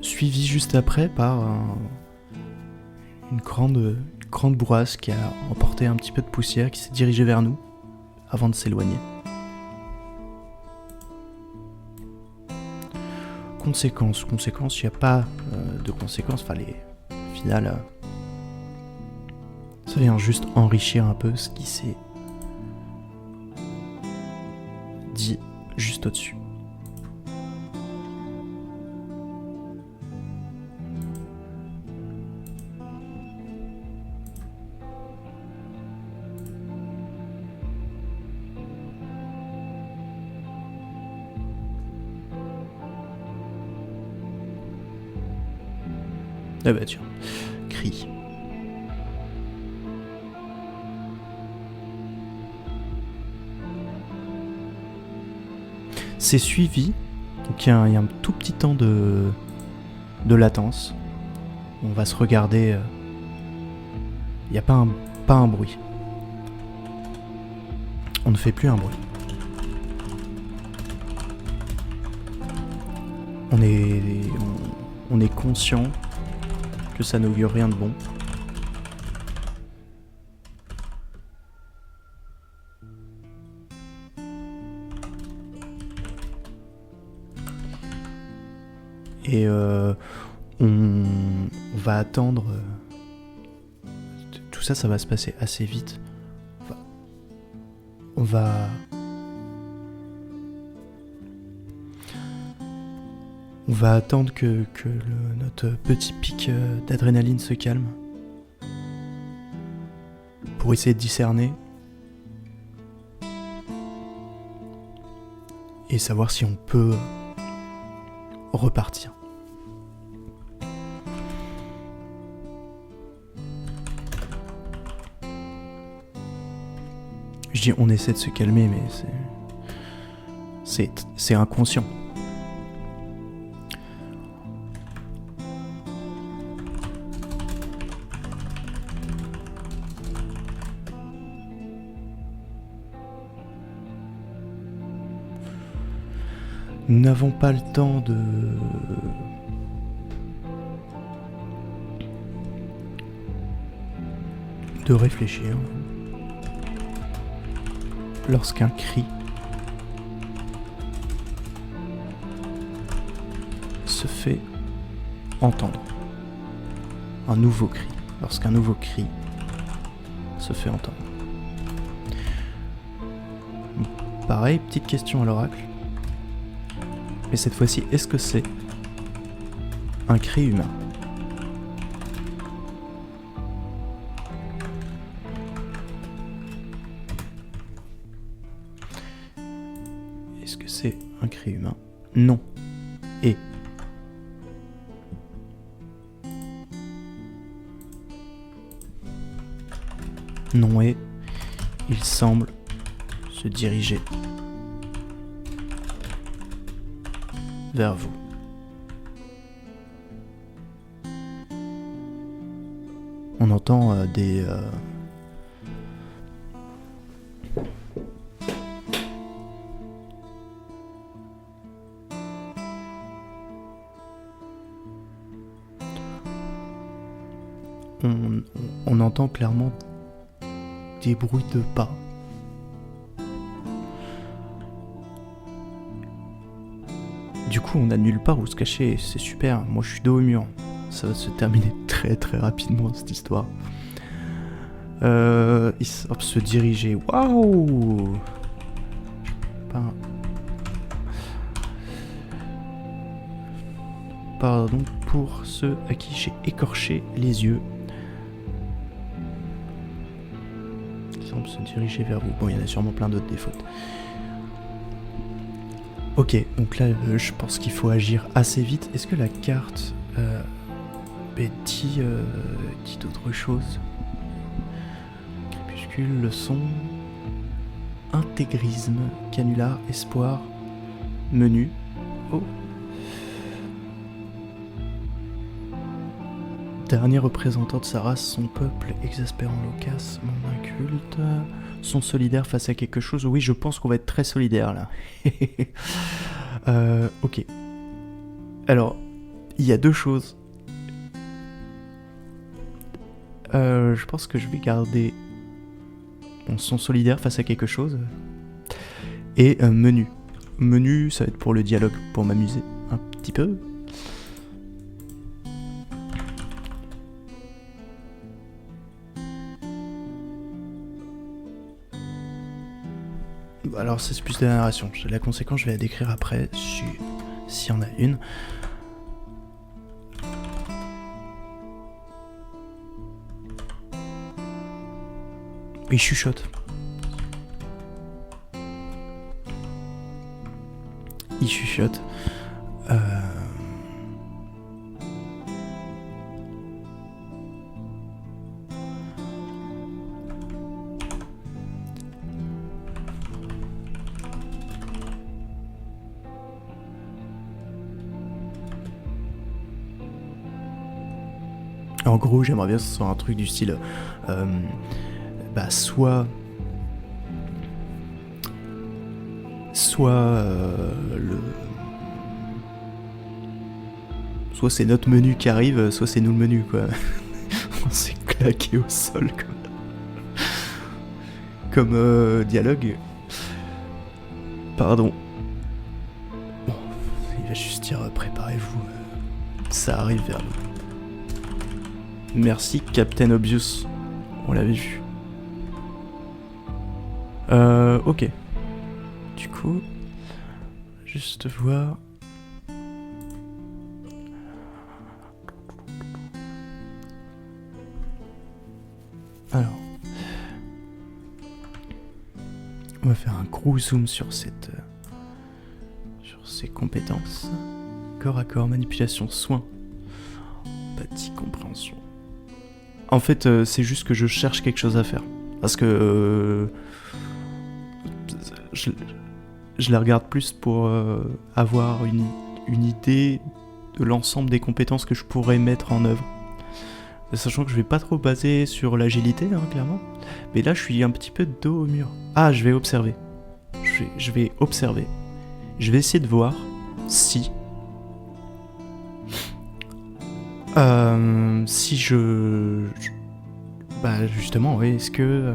suivi juste après par une grande bourrasque qui a emporté un petit peu de poussière, qui s'est dirigée vers nous avant de s'éloigner. Conséquences, il n'y a pas de conséquences, enfin au final, ça vient juste enrichir un peu ce qui s'est dit juste au-dessus. Ah bah tiens, cri. C'est suivi, donc il y a un tout petit temps de latence. On va se regarder. Il n'y a pas un bruit. On ne fait plus un bruit. On est conscient que ça n'augure rien de bon. Et on va attendre. Tout ça va se passer assez vite. On va attendre que notre petit pic d'adrénaline se calme pour essayer de discerner et savoir si on peut repartir. Je dis on essaie de se calmer, mais c'est inconscient. Nous n'avons pas le temps de réfléchir. Lorsqu'un cri se fait entendre. Un nouveau cri. Lorsqu'un nouveau cri se fait entendre. Pareil, petite question à l'oracle. Mais cette fois-ci, est-ce que c'est un cri humain ? Est-ce que c'est un cri humain ? Non. Et non et il semble se diriger vers vous. On entend des on entend clairement des bruits de pas. Du coup, on n'a nulle part où se cacher, c'est super. Moi, je suis dos au mur. Ça va se terminer très très rapidement, cette histoire. Il semble se diriger. Waouh! Pardon pour ceux à qui j'ai écorché les yeux. Il semble se diriger vers vous. Bon, il y en a sûrement plein d'autres des fautes. Ok, donc là, je pense qu'il faut agir assez vite. Est-ce que la carte dit autre chose? Crépuscule, leçon, intégrisme, canular, espoir, menu. Oh. Dernier représentant de sa race, son peuple, exaspérant loquace, mon inculte, sont solidaires face à quelque chose. Oui, je pense qu'on va être très solidaires là. Ok. Alors, il y a deux choses. Je pense que je vais garder... Bon, sont solidaires face à quelque chose. Et menu. Menu, ça va être pour le dialogue, pour m'amuser un petit peu. Alors c'est plus de la narration. La conséquence, je vais la décrire après, s'il y en a une. Il chuchote. Il chuchote. En gros, j'aimerais bien que ce soit un truc du style... soit c'est notre menu qui arrive, soit c'est nous le menu, quoi. On s'est claqué au sol, quoi. Comme dialogue. Pardon. Bon, il va juste dire préparez-vous, ça arrive vers nous. Merci Captain Obvious, on l'avait vu. Ok. Du coup, juste voir. Alors, on va faire un gros zoom sur ces compétences. Corps à corps, manipulation, soin, empathie, compréhension. En fait, c'est juste que je cherche quelque chose à faire. Parce que je la regarde plus pour avoir une idée de l'ensemble des compétences que je pourrais mettre en œuvre. Sachant que je vais pas trop baser sur l'agilité, hein, clairement. Mais là, je suis un petit peu dos au mur. Ah, je vais observer. Je vais observer. Je vais essayer de voir si... si je... Bah, justement, oui, est-ce que...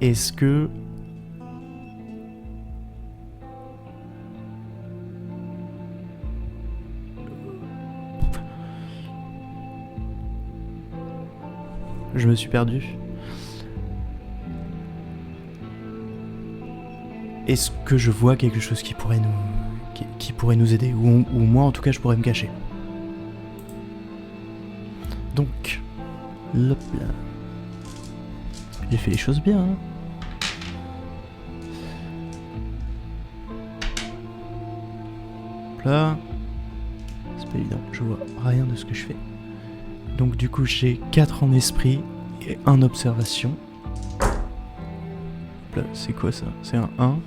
Est-ce que... Je me suis perdu. Est-ce que je vois quelque chose qui pourrait nous aider, ou moi en tout cas je pourrais me cacher. Donc, hop là. J'ai fait les choses bien, hein. Hop là. C'est pas évident, je vois rien de ce que je fais. Donc du coup j'ai 4 en esprit et 1 observation. Hop là, c'est quoi ça? C'est un 1.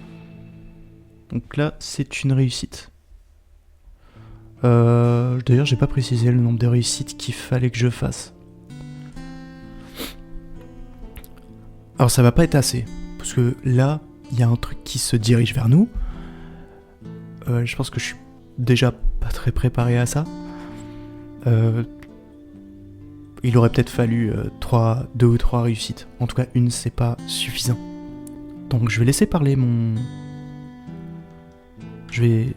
Donc là c'est une réussite. D'ailleurs j'ai pas précisé le nombre de réussites qu'il fallait que je fasse. Alors ça va pas être assez. Parce que là, il y a un truc qui se dirige vers nous. Je pense que je suis déjà pas très préparé à ça. Il aurait peut-être fallu 2 ou 3 réussites. En tout cas, une, c'est pas suffisant. Donc je vais laisser parler mon... Je vais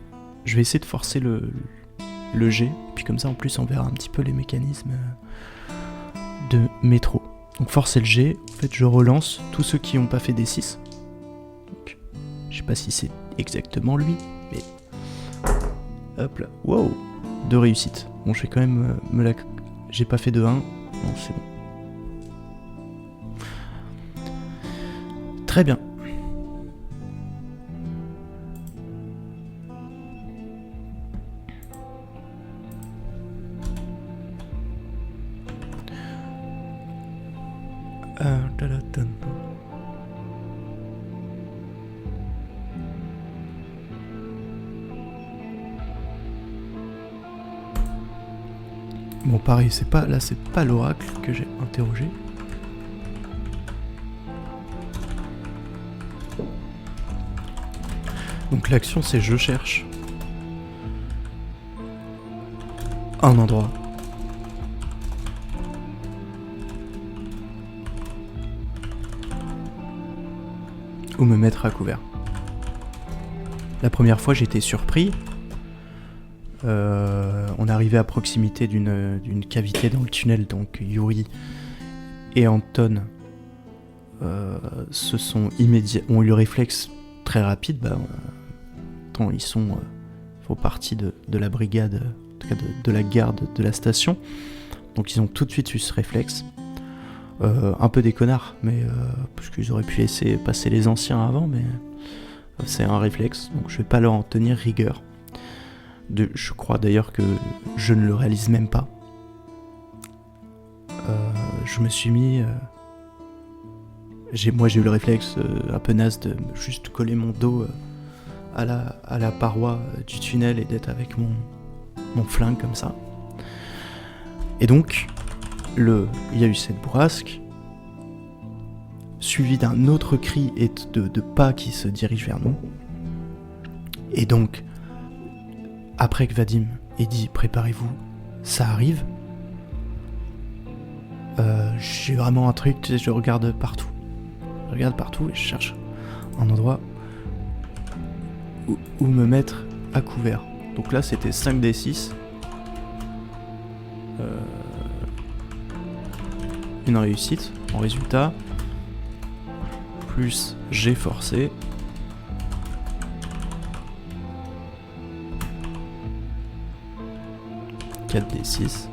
essayer de forcer le G. Puis comme ça, en plus, on verra un petit peu les mécanismes de métro. Donc forcer le G. En fait, je relance tous ceux qui n'ont pas fait des 6. Donc, je sais pas si c'est exactement lui, mais... Hop là. Wow, 2 réussites. Bon, je vais quand même me la... J'ai pas fait de 1. Non, c'est bon. Très bien. Bon, pareil, c'est pas l'oracle que j'ai interrogé. Donc l'action, c'est je cherche un endroit où me mettre à couvert. La première fois, j'étais surpris. On arrivait à proximité d'une cavité dans le tunnel, donc Yuri et Anton ont eu le réflexe très rapide. Ils font partie de la brigade, en tout cas de la garde de la station, donc ils ont tout de suite eu ce réflexe. Un peu des connards, mais parce qu'ils auraient pu laisser passer les anciens avant, mais c'est un réflexe, donc je vais pas leur en tenir rigueur. Je crois d'ailleurs que je ne le réalise même pas. Je me suis mis... j'ai eu le réflexe un peu naze de juste coller mon dos à la paroi du tunnel et d'être avec mon flingue comme ça. Et donc, il y a eu cette bourrasque, suivi d'un autre cri et de pas qui se dirigent vers nous. Et donc, après que Vadim ait dit « préparez-vous, ça arrive », j'ai vraiment un truc, tu sais, je regarde partout. Je regarde partout et je cherche un endroit où me mettre à couvert. Donc là, c'était 5d6. Une réussite en résultat. Plus j'ai forcé. « 4d6.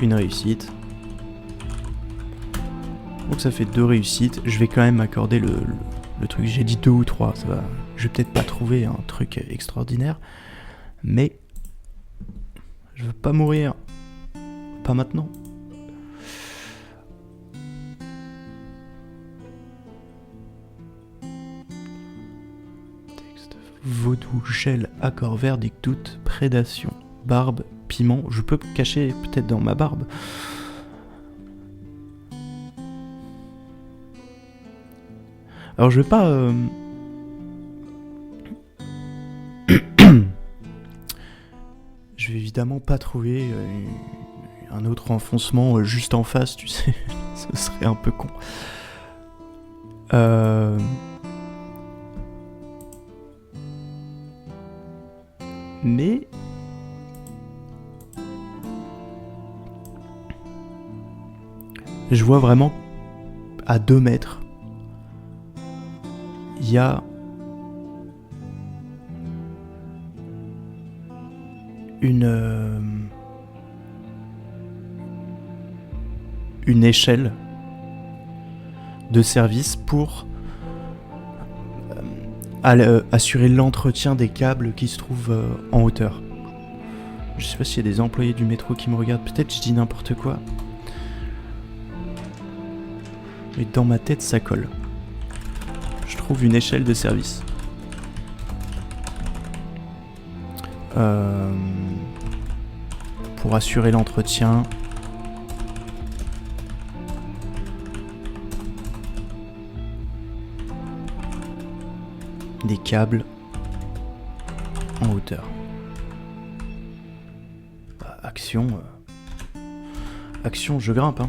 Une réussite. Donc ça fait 2 réussites. Je vais quand même accorder le truc. J'ai dit 2 ou 3. Ça va. Je vais peut-être pas trouver un truc extraordinaire. Mais je veux pas mourir. Pas maintenant. Texte. Vaudou, gel, accord, verdict, doute, prédation, barbe, piment. Je peux me cacher peut-être dans ma barbe. Alors je vais pas... Je vais évidemment pas trouver un autre enfoncement juste en face, tu sais. Ce serait un peu con. Mais... je vois vraiment à 2 mètres. Il y a une échelle de service pour assurer l'entretien des câbles qui se trouvent en hauteur. Je sais pas s'il y a des employés du métro qui me regardent, peut-être je dis n'importe quoi. Mais dans ma tête ça colle. Je trouve une échelle de service. Pour assurer l'entretien. Des câbles en hauteur. Action. Action, je grimpe, hein.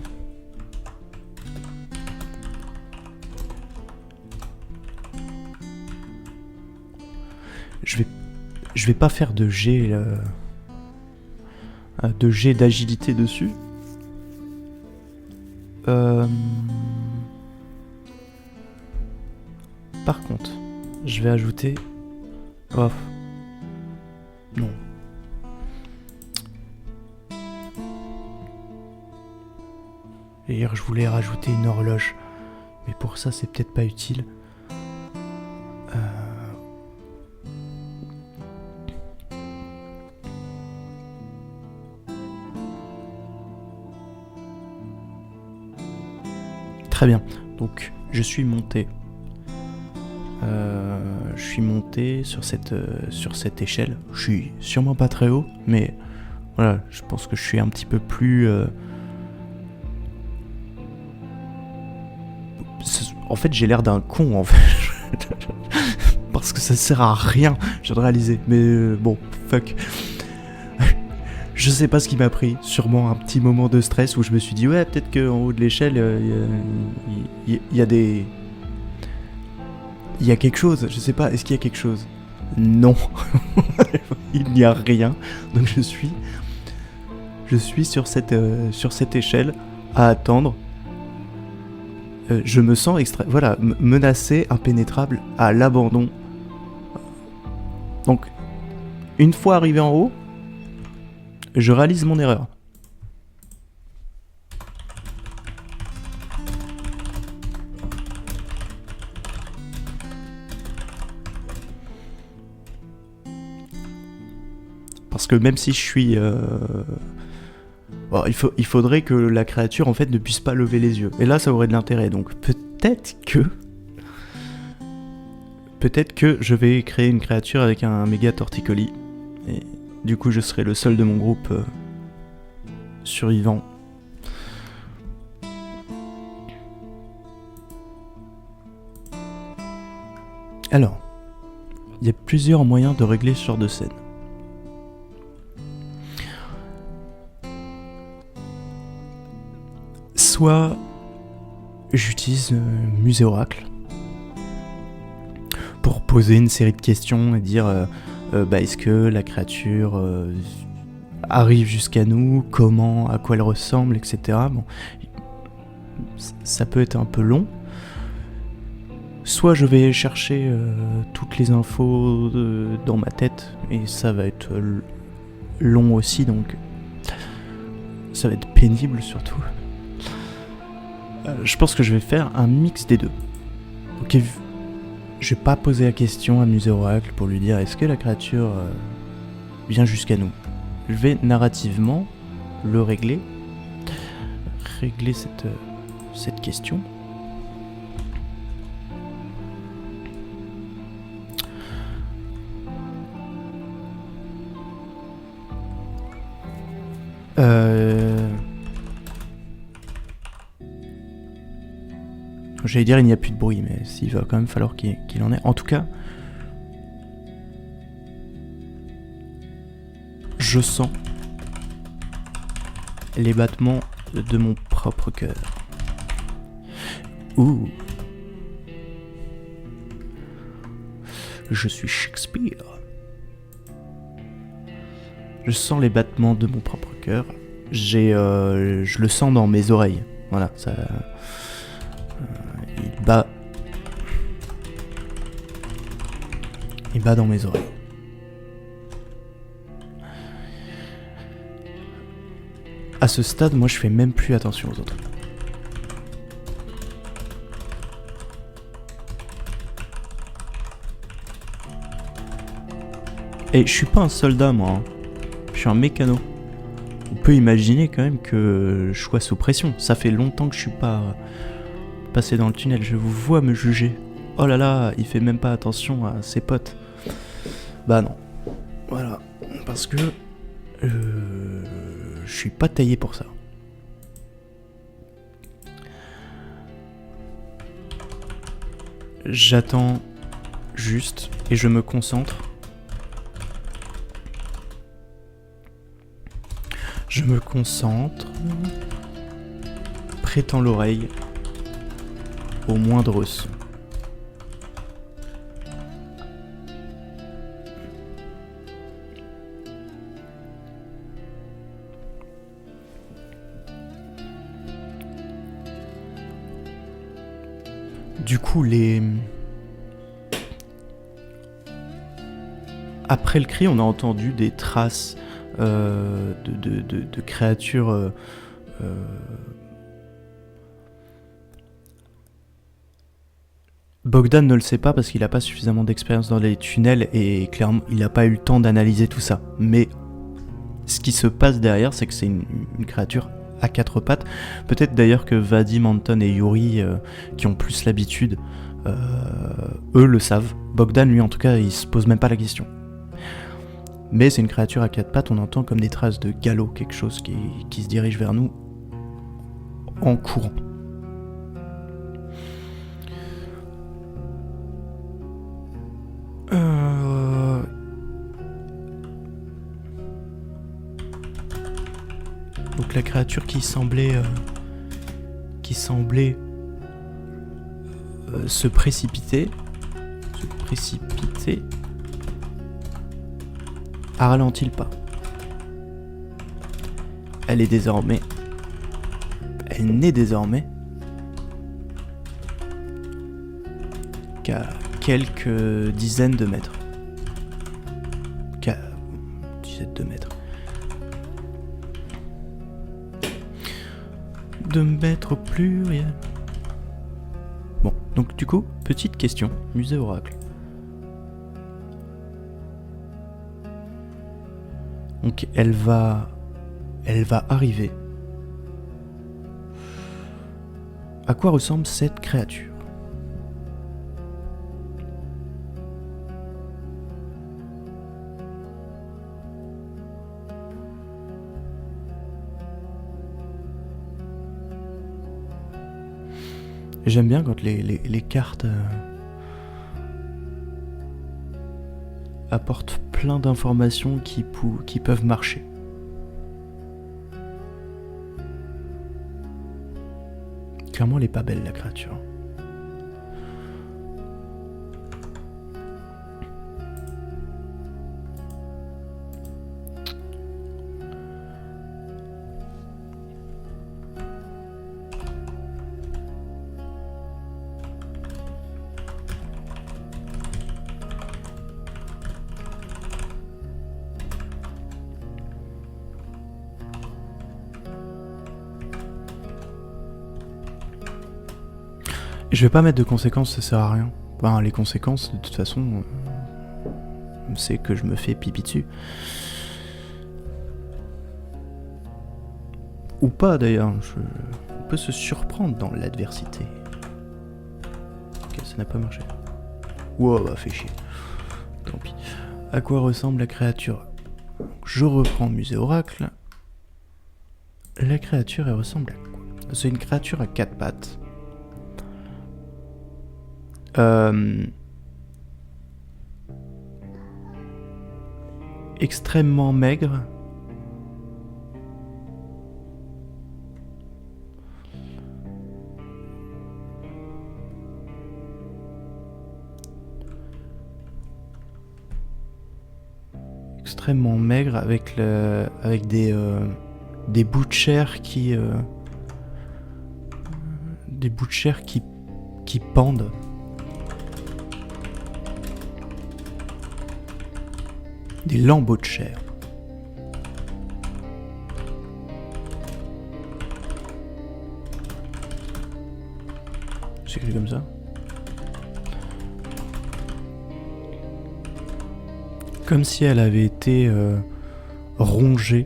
Je vais pas faire de jet d'agilité dessus. Par contre, je vais ajouter... Oh. Non. Hier, je voulais rajouter une horloge. Mais pour ça, c'est peut-être pas utile. Très bien. Donc, je suis monté Je suis monté sur cette échelle. Je suis sûrement pas très haut, mais voilà, je pense que je suis un petit peu plus... En fait, j'ai l'air d'un con, en fait. Parce que ça sert à rien, je viens de réaliser. Mais bon, fuck. Je sais pas ce qui m'a pris. Sûrement un petit moment de stress où je me suis dit, ouais, peut-être qu'en haut de l'échelle, il y a des... Il y a quelque chose, je sais pas, est-ce qu'il y a quelque chose? Non. Il n'y a rien. Donc je suis sur cette échelle à attendre. Je me sens menacé, impénétrable, à l'abandon. Donc, une fois arrivé en haut, je réalise mon erreur. Parce que même si je suis... Bon, il faudrait que la créature en fait ne puisse pas lever les yeux. Et là, ça aurait de l'intérêt. Donc peut-être que je vais créer une créature avec un méga torticolis. Et du coup, je serai le seul de mon groupe survivant. Alors, il y a plusieurs moyens de régler ce genre de scène. Soit j'utilise Musée Oracle pour poser une série de questions et dire est-ce que la créature arrive jusqu'à nous, comment, à quoi elle ressemble, etc. Bon, ça peut être un peu long. Soit je vais chercher toutes les infos dans ma tête et ça va être long aussi, donc ça va être pénible surtout. Je pense que je vais faire un mix des deux. Ok, je vais pas poser la question à Musée Oracle pour lui dire est-ce que la créature vient jusqu'à nous. Je vais narrativement le régler cette question. J'allais dire il n'y a plus de bruit, mais il va quand même falloir qu'il en ait. En tout cas, je sens les battements de mon propre cœur. Ouh. Je suis Shakespeare. Je sens les battements de mon propre cœur. Je le sens dans mes oreilles. Voilà, ça... Il bat dans mes oreilles. À ce stade, moi je fais même plus attention aux autres. Et je suis pas un soldat moi, hein. Je suis un mécano. On peut imaginer quand même que je sois sous pression. Ça fait longtemps que je suis pas passé dans le tunnel, je vous vois me juger. Oh là là, il fait même pas attention à ses potes. Bah non. Voilà. Parce que je suis pas taillé pour ça. J'attends juste et je me concentre. Je me concentre. Prêtant l'oreille au moindre son. Du coup, après le cri, on a entendu des traces de créatures Bogdan ne le sait pas parce qu'il n'a pas suffisamment d'expérience dans les tunnels et clairement il n'a pas eu le temps d'analyser tout ça. Mais ce qui se passe derrière, c'est que c'est une créature à quatre pattes. Peut-être d'ailleurs que Vadim, Anton et Yuri, qui ont plus l'habitude, eux le savent. Bogdan, lui, en tout cas, il se pose même pas la question. Mais c'est une créature à quatre pattes, on entend comme des traces de galop, quelque chose qui se dirige vers nous en courant. Donc la créature qui semblait se précipiter a ralenti le pas. Elle n'est désormais qu'à quelques dizaines de mètres. De mètres pluriel. Bon, donc du coup, petite question, musée oracle. Donc elle va arriver. À quoi ressemble cette créature ? J'aime bien quand les cartes apportent plein d'informations qui peuvent marcher. Clairement, elle est pas belle, la créature. Je vais pas mettre de conséquences, ça sert à rien. Enfin, les conséquences, de toute façon, c'est que je me fais pipi dessus. Ou pas d'ailleurs, on peut se surprendre dans l'adversité. Ok, ça n'a pas marché. Wow, bah fait chier. Tant pis. À quoi ressemble la créature ? Je reprends musée oracle. La créature, elle ressemble à quoi ? C'est une créature à quatre pattes. Extrêmement maigre. Extrêmement maigre avec des bouts de chair qui pendent. Des lambeaux de chair. C'est écrit comme ça. Comme si elle avait été rongée.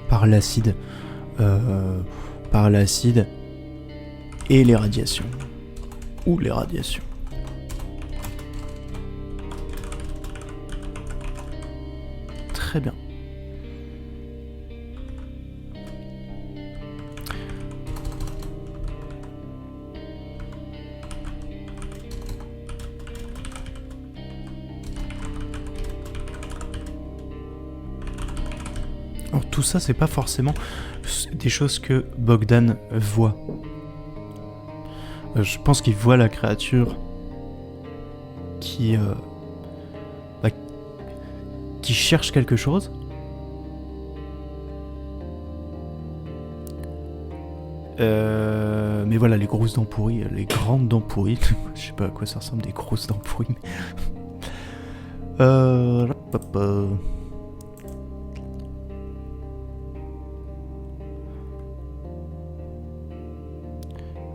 Par l'acide. Et les radiations. Ou les radiations. Très bien. Alors tout ça, c'est pas forcément des choses que Bogdan voit. Je pense qu'il voit la créature qui cherche quelque chose. Mais voilà, les grosses dents pourries, les grandes dents pourries. Je sais pas à quoi ça ressemble, des grosses dents pourries.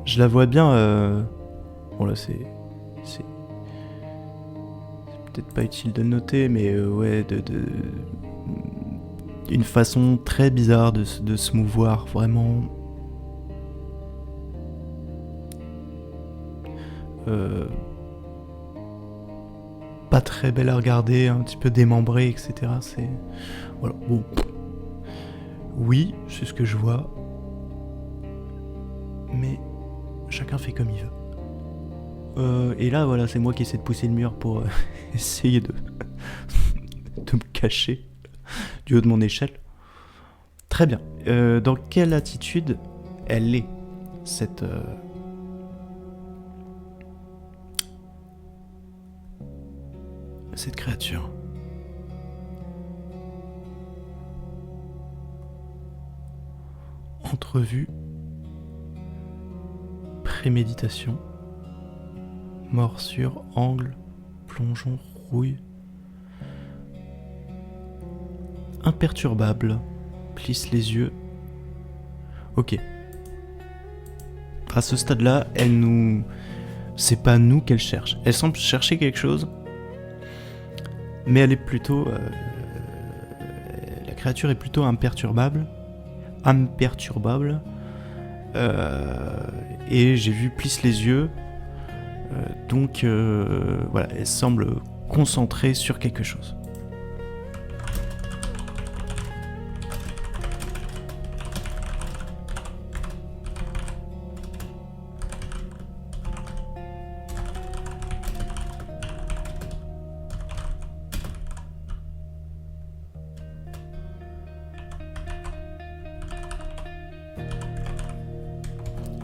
Je la vois bien. Bon là c'est c'est peut-être pas utile de le noter, mais ouais, une façon très bizarre de se mouvoir, vraiment. Pas très belle à regarder, un petit peu démembré, etc. C'est. Voilà, bon. Oui, c'est ce que je vois. Mais chacun fait comme il veut. Et là, voilà, c'est moi qui essaie de pousser le mur pour essayer de me cacher du haut de mon échelle. Très bien. Dans quelle attitude elle est, cette créature? Entrevue, préméditation, morsure, angle, plongeon, rouille. Imperturbable, plisse les yeux. Ok. À ce stade-là, elle nous... C'est pas nous qu'elle cherche. Elle semble chercher quelque chose, mais elle est plutôt... La créature est plutôt imperturbable. Et j'ai vu plisse les yeux. Donc voilà, elle semble concentrée sur quelque chose.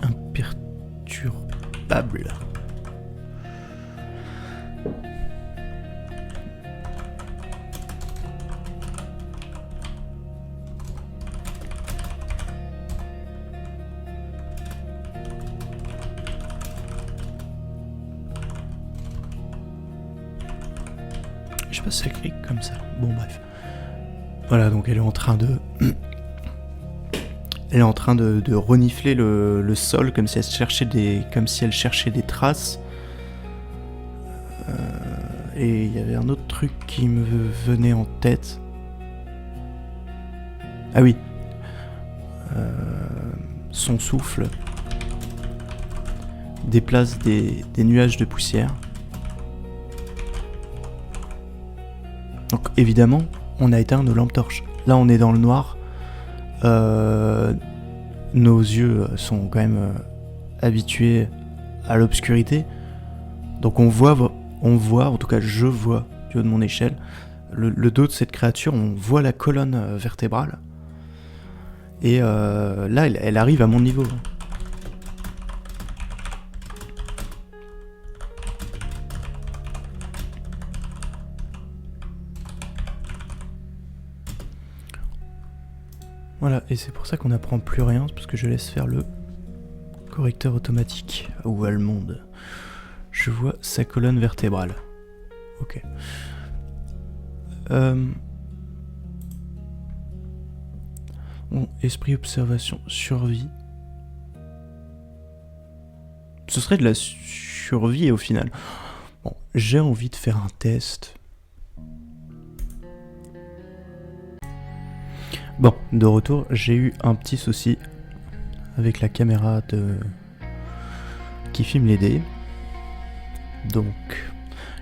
Imperturbable. Je sais pas si ça clique comme ça. Bon bref. Voilà, donc elle est en train de... Elle est en train de renifler le sol comme si elle cherchait des traces. Et il y avait un autre truc qui me venait en tête. Ah oui. Son souffle déplace des nuages de poussière. Donc évidemment, on a éteint nos lampes torches. Là, on est dans le noir. Nos yeux sont quand même habitués à l'obscurité. Donc on voit, en tout cas je vois du haut de mon échelle, le dos de cette créature, on voit la colonne vertébrale. Et là, elle arrive à mon niveau. Voilà, et c'est pour ça qu'on n'apprend plus rien, parce que je laisse faire le correcteur automatique. Où est le monde? Je vois sa colonne vertébrale. Ok. Bon, esprit, observation, survie. Ce serait de la survie au final. Bon, j'ai envie de faire un test. Bon, de retour, j'ai eu un petit souci avec la caméra qui filme les dés. Donc,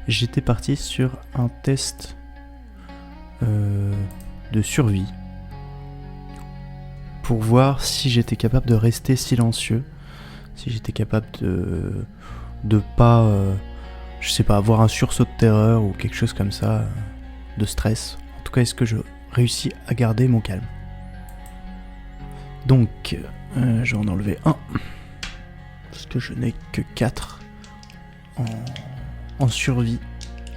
j'étais parti sur un test de survie pour voir si j'étais capable de rester silencieux, si j'étais capable de pas, je sais pas, avoir un sursaut de terreur ou quelque chose comme ça, de stress. En tout cas, est-ce que je réussis à garder mon calme? Donc, je vais en enlever un, parce que je n'ai que 4 en survie.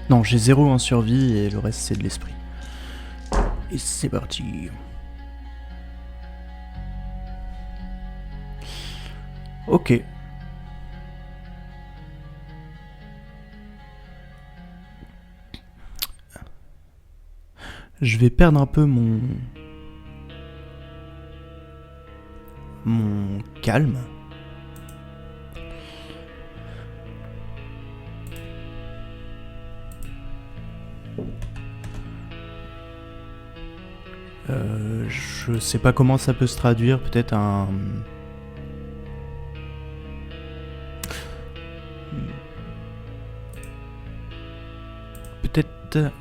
Non, j'ai 0 en survie et le reste c'est de l'esprit. Et c'est parti. Ok. Je vais perdre un peu mon calme. Je sais pas comment ça peut se traduire, peut-être un... Peut-être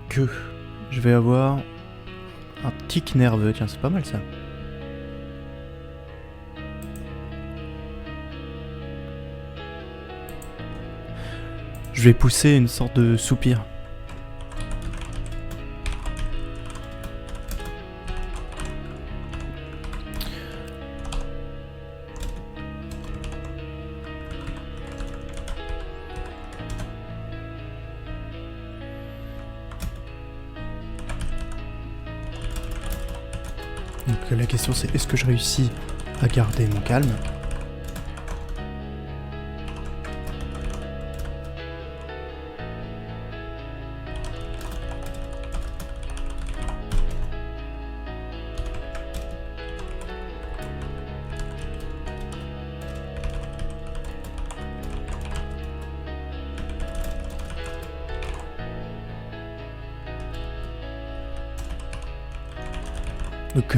que je vais avoir un tic nerveux. Tiens, c'est pas mal ça. Je vais pousser une sorte de soupir. Donc la question c'est, est-ce que je réussis à garder mon calme ? Donc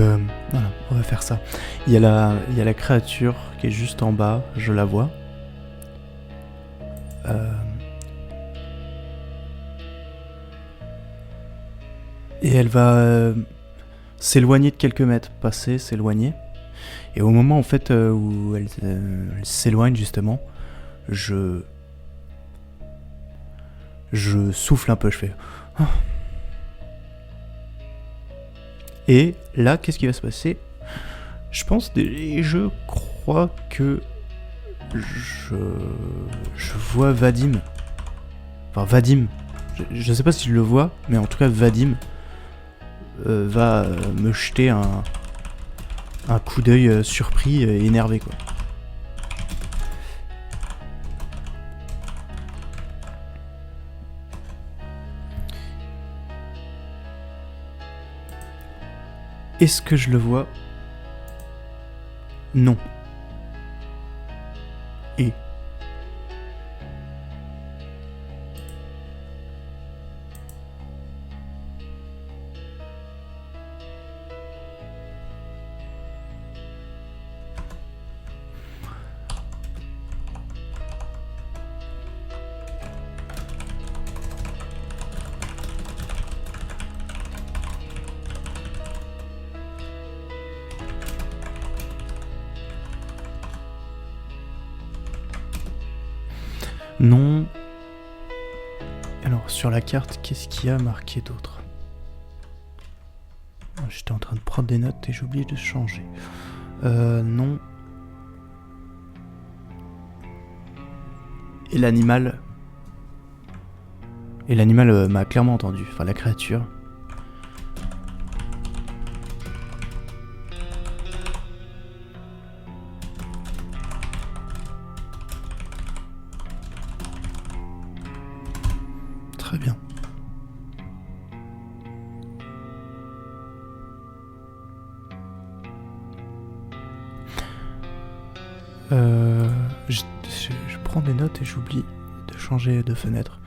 voilà, on va faire ça. Il y a la créature qui est juste en bas, je la vois. Et elle va s'éloigner de quelques mètres, passer, s'éloigner. Et au moment en fait où elle s'éloigne justement, je souffle un peu, je fais... Et là, qu'est-ce qui va se passer ? Je pense et je crois que je vois Vadim. Enfin, Vadim. Je sais pas si je le vois, mais en tout cas, Vadim va me jeter un coup d'œil surpris et énervé, quoi. Est-ce que je le vois ? Non. Et non. Alors, sur la carte, qu'est-ce qu'il y a marqué d'autre ? J'étais en train de prendre des notes et j'ai oublié de changer. Non. Et l'animal... m'a clairement entendu. Enfin, la créature. Très bien. Je prends des notes et j'oublie de changer de fenêtre.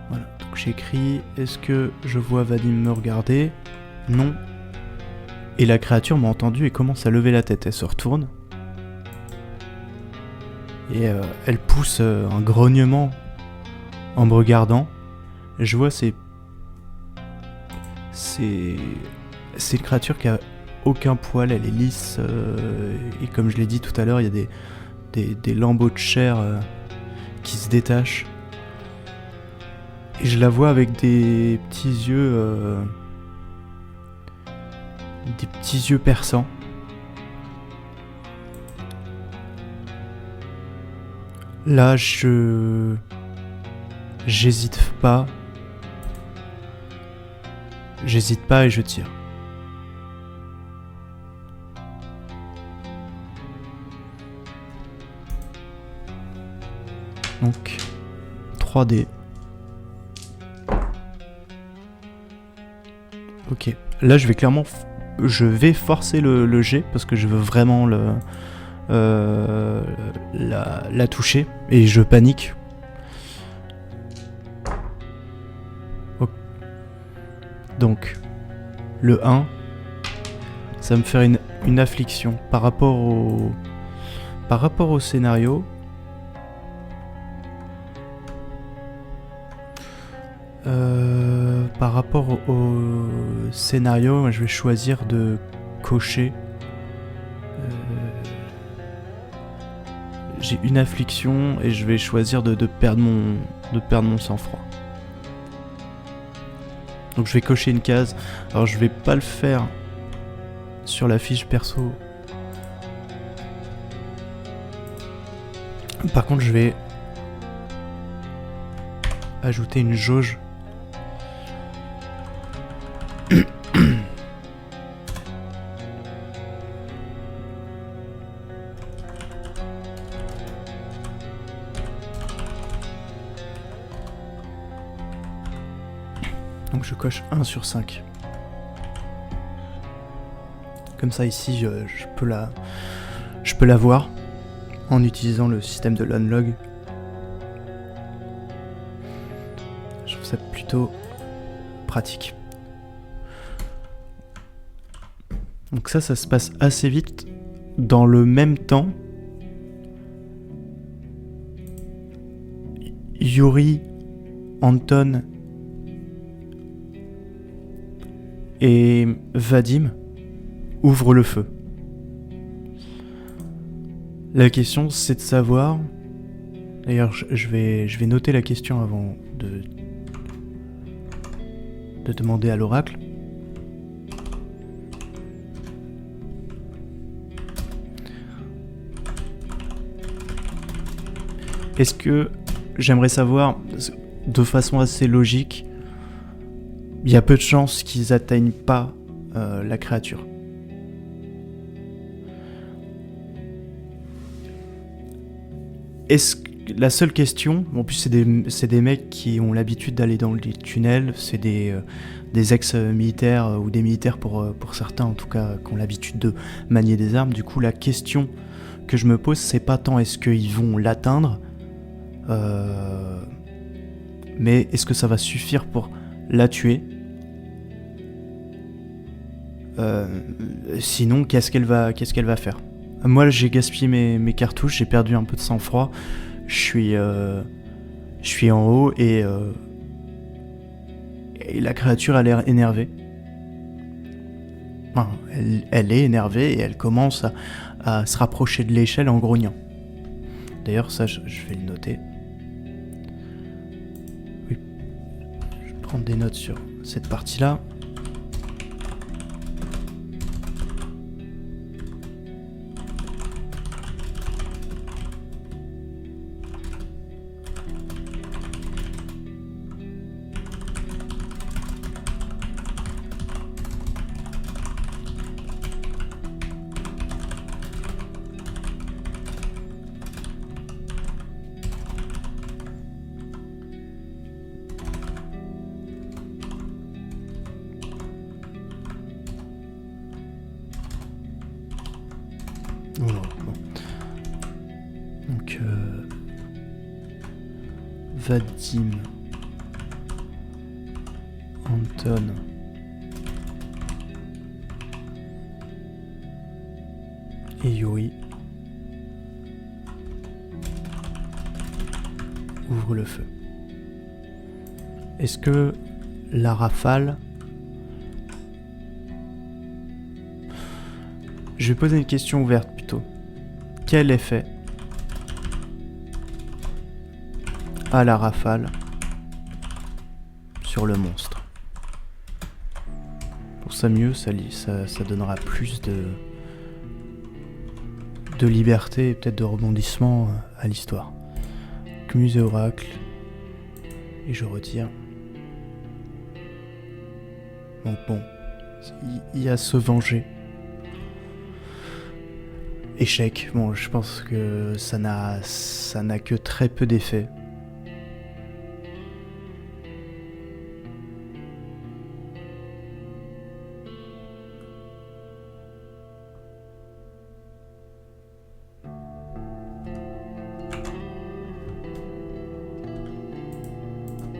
Voilà, donc j'ai écrit, est-ce que je vois Vadim me regarder ? Non. Et la créature m'a entendu et commence à lever la tête. Elle se retourne. Et elle pousse un grognement en me regardant. Je vois c'est une créature qui a aucun poil, elle est lisse. Et comme je l'ai dit tout à l'heure, il y a des lambeaux de chair qui se détachent. Et je la vois avec des petits yeux perçants. Là, j'hésite pas et je tire. Donc 3D. Ok. Là, je vais forcer le jet parce que je veux vraiment la toucher et je panique. Donc le 1, ça va me faire une affliction par rapport au scénario. Par rapport au scénario, moi, je vais choisir de cocher. J'ai une affliction et je vais choisir de perdre mon sang-froid. Donc je vais cocher une case. Alors je vais pas le faire sur la fiche perso. Par contre je vais ajouter une jauge. Donc je coche 1 sur 5. Comme ça ici je peux la voir en utilisant le système de l'unlog. Je trouve ça plutôt pratique. Donc ça se passe assez vite. Dans le même temps, Yuri, Anton et Vadim ouvrent le feu. La question c'est de savoir... D'ailleurs je vais noter la question avant de demander à l'oracle. Est-ce que j'aimerais savoir, de façon assez logique, il y a peu de chances qu'ils atteignent pas la créature. Est-ce que la seule question, en plus c'est des mecs qui ont l'habitude d'aller dans les tunnels, c'est des ex-militaires ou des militaires pour certains en tout cas, qui ont l'habitude de manier des armes. Du coup la question que je me pose, c'est pas tant est-ce qu'ils vont l'atteindre, mais est-ce que ça va suffire pour la tuer? Sinon, qu'est-ce qu'elle va faire? Moi, j'ai gaspillé mes cartouches, j'ai perdu un peu de sang-froid. Je suis en haut et la créature a l'air énervée. Enfin, elle est énervée et elle commence à se rapprocher de l'échelle en grognant. D'ailleurs, ça, je vais le noter. Oui. Je vais prendre des notes sur cette partie-là. Voilà, bon. Donc, Vadim, Anton, et Yuri ouvrent le feu. Est-ce que la rafale... Je vais poser une question ouverte plutôt. Quel effet a la rafale sur le monstre? Pour ça mieux, ça donnera plus de liberté et peut-être de rebondissement à l'histoire. Donc, musée oracle. Et je retire. Donc bon, il y a se venger. Échec, bon je pense que ça n'a que très peu d'effet.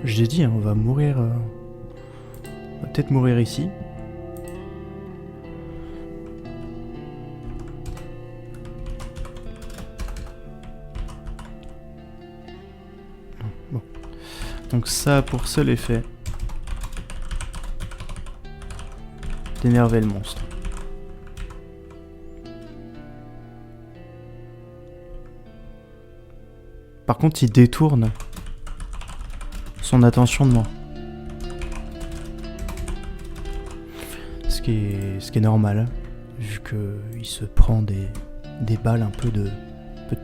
Je l'ai dit, hein, on va mourir. On va peut-être mourir ici. Donc ça a pour seul effet d'énerver le monstre. Par contre, il détourne son attention de moi. Ce qui est normal, vu qu'il se prend des balles un peu de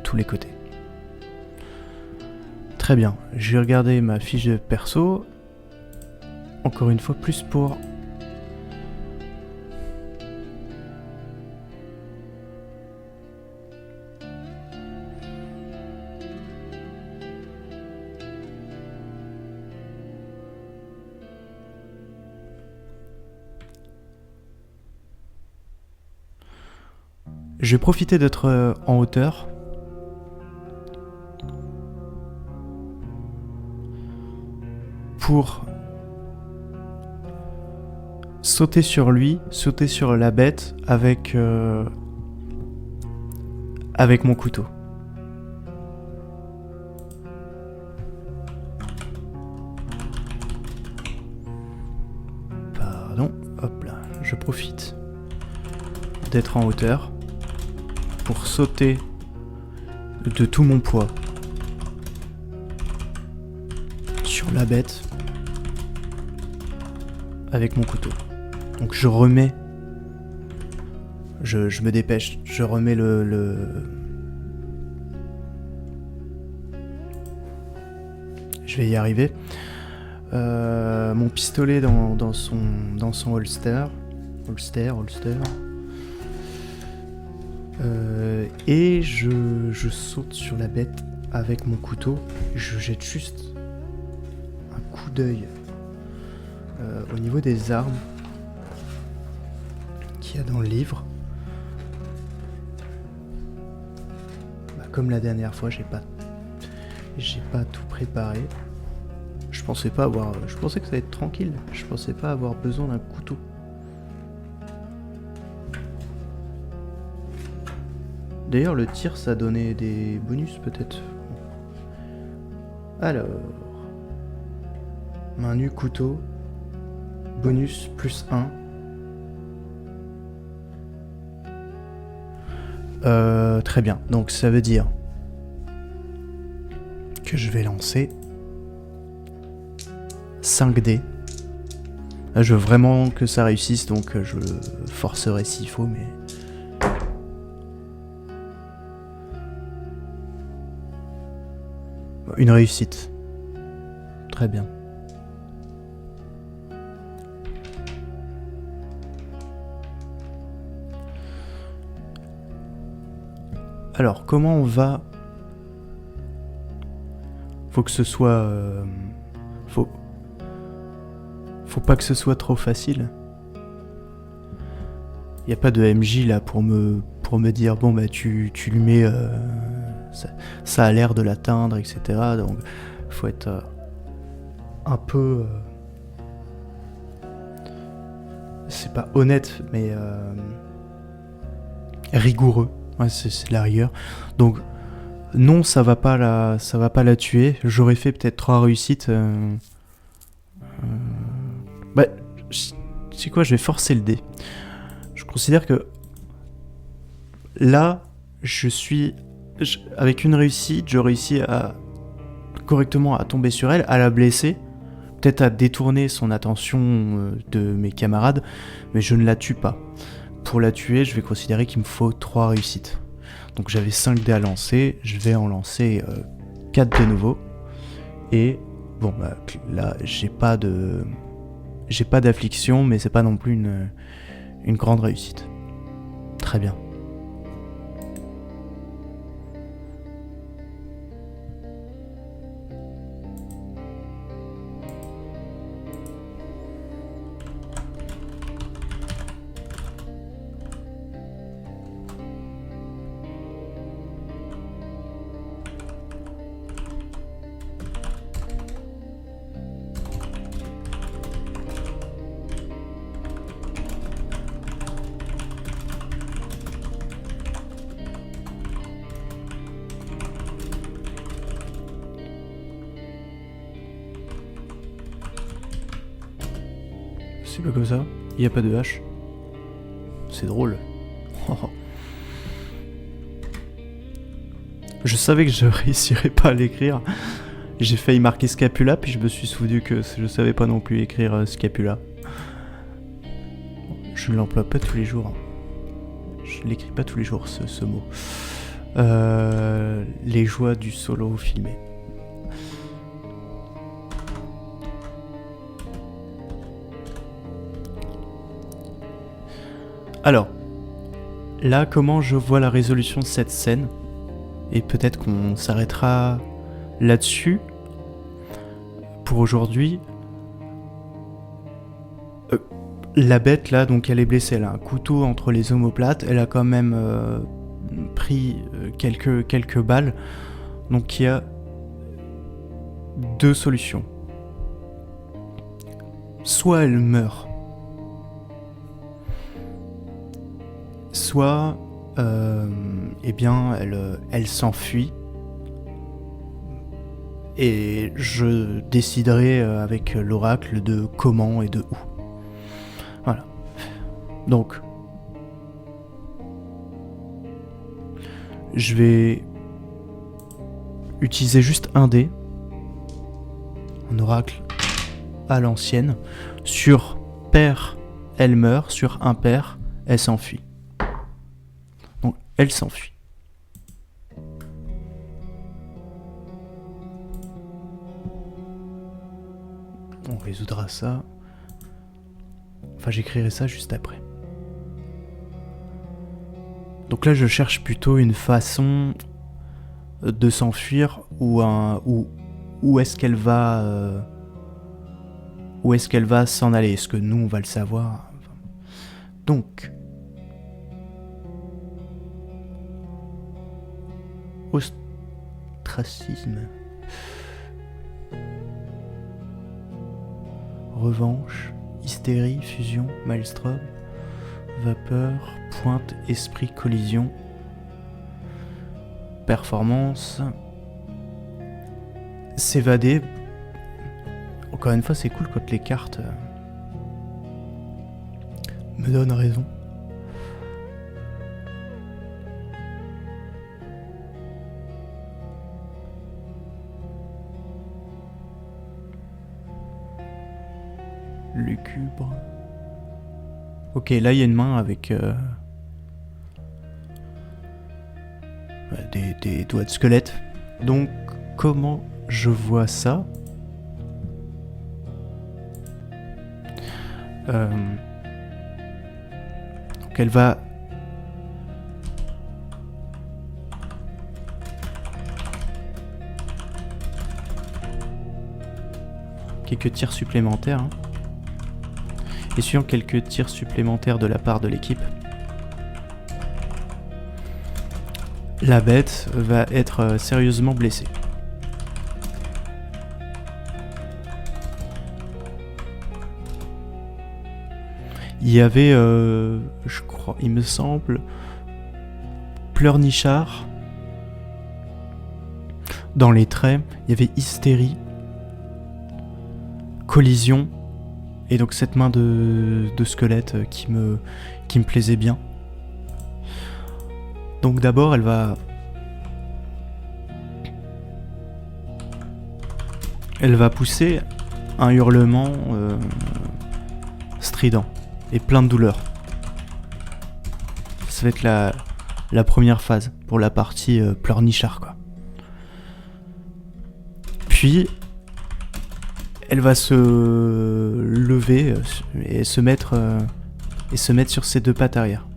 tous les côtés. Très bien, j'ai regardé ma fiche de perso. Encore une fois, plus pour... Je vais profiter d'être en hauteur. Pour sauter sur lui, sauter sur la bête avec mon couteau. Pardon, hop là, je profite d'être en hauteur pour sauter de tout mon poids sur la bête avec mon couteau. Donc je remets, je me dépêche, je remets je vais y arriver. Mon pistolet dans son holster. Et je saute sur la bête avec mon couteau. Je jette juste un coup d'œil au niveau des armes qu'il y a dans le livre. Comme la dernière fois, j'ai pas tout préparé. Je pensais que ça allait être tranquille. Je pensais pas avoir besoin d'un couteau. D'ailleurs, le tir, ça donnait des bonus, peut-être. Alors... Main nue, couteau. Bonus, plus 1. Très bien. Donc, ça veut dire... que je vais lancer... 5 dés. Là, je veux vraiment que ça réussisse, donc je le forcerai s'il faut, mais... Une réussite. Très bien. Alors, comment on va... Faut que ce soit... Faut pas que ce soit trop facile. Y a pas de MJ là pour me dire bon bah tu lui mets ça a l'air de l'atteindre, etc. Donc faut être un peu c'est pas honnête mais rigoureux. Ouais, c'est de la rigueur. Donc non, ça va pas la tuer. J'aurais fait peut-être 3 réussites. Bah, c'est quoi, je vais forcer le dé. Je considère que là, avec une réussite, je réussis correctement à tomber sur elle, à la blesser, peut-être à détourner son attention de mes camarades, mais je ne la tue pas. Pour la tuer, je vais considérer qu'il me faut 3 réussites. Donc j'avais 5 dés à lancer, je vais en lancer 4 de nouveau. Et bon, bah, là, j'ai pas d'affliction, mais c'est pas non plus une grande réussite. Très bien. C'est pas comme ça. Il n'y a pas de H. C'est drôle. Je savais que je réussirais pas à l'écrire. J'ai failli marquer scapula, puis je me suis souvenu que je savais pas non plus écrire scapula. Je ne l'emploie pas tous les jours. Je l'écris pas tous les jours, ce mot. Les joies du solo filmé. Alors, là, comment je vois la résolution de cette scène, et peut-être qu'on s'arrêtera là-dessus pour aujourd'hui. La bête, là, donc elle est blessée, elle a un couteau entre les omoplates, elle a quand même pris quelques balles, donc il y a deux solutions. Soit elle meurt, soit eh bien elle s'enfuit et je déciderai avec l'oracle de comment et de où. Voilà. Donc je vais utiliser juste un dé, un oracle à l'ancienne. Sur pair, elle meurt, sur impair, elle s'enfuit. Donc elle s'enfuit. On résoudra ça. Enfin, j'écrirai ça juste après. Donc là, je cherche plutôt une façon de s'enfuir où est-ce qu'elle va s'en aller. Est-ce que nous, on va le savoir? Donc, ostracisme, revanche, hystérie, fusion, maelstrom, vapeur, pointe, esprit, collision, performance, s'évader. Encore une fois, c'est cool quand les cartes me donnent raison. Lugubre. Ok, là il y a une main avec des doigts de squelette. Donc comment je vois ça? Donc elle va quelques tirs supplémentaires, hein. Et suivant quelques tirs supplémentaires de la part de l'équipe, la bête va être sérieusement blessée. Il y avait, je crois, il me semble, pleurnichard. Dans les traits, il y avait hystérie, collision, et donc cette main de squelette qui me plaisait bien. Donc d'abord, elle va pousser un hurlement strident et plein de douleur. Ça va être la première phase pour la partie pleurnichard, quoi. Puis elle va se lever et se mettre sur ses deux pattes arrière.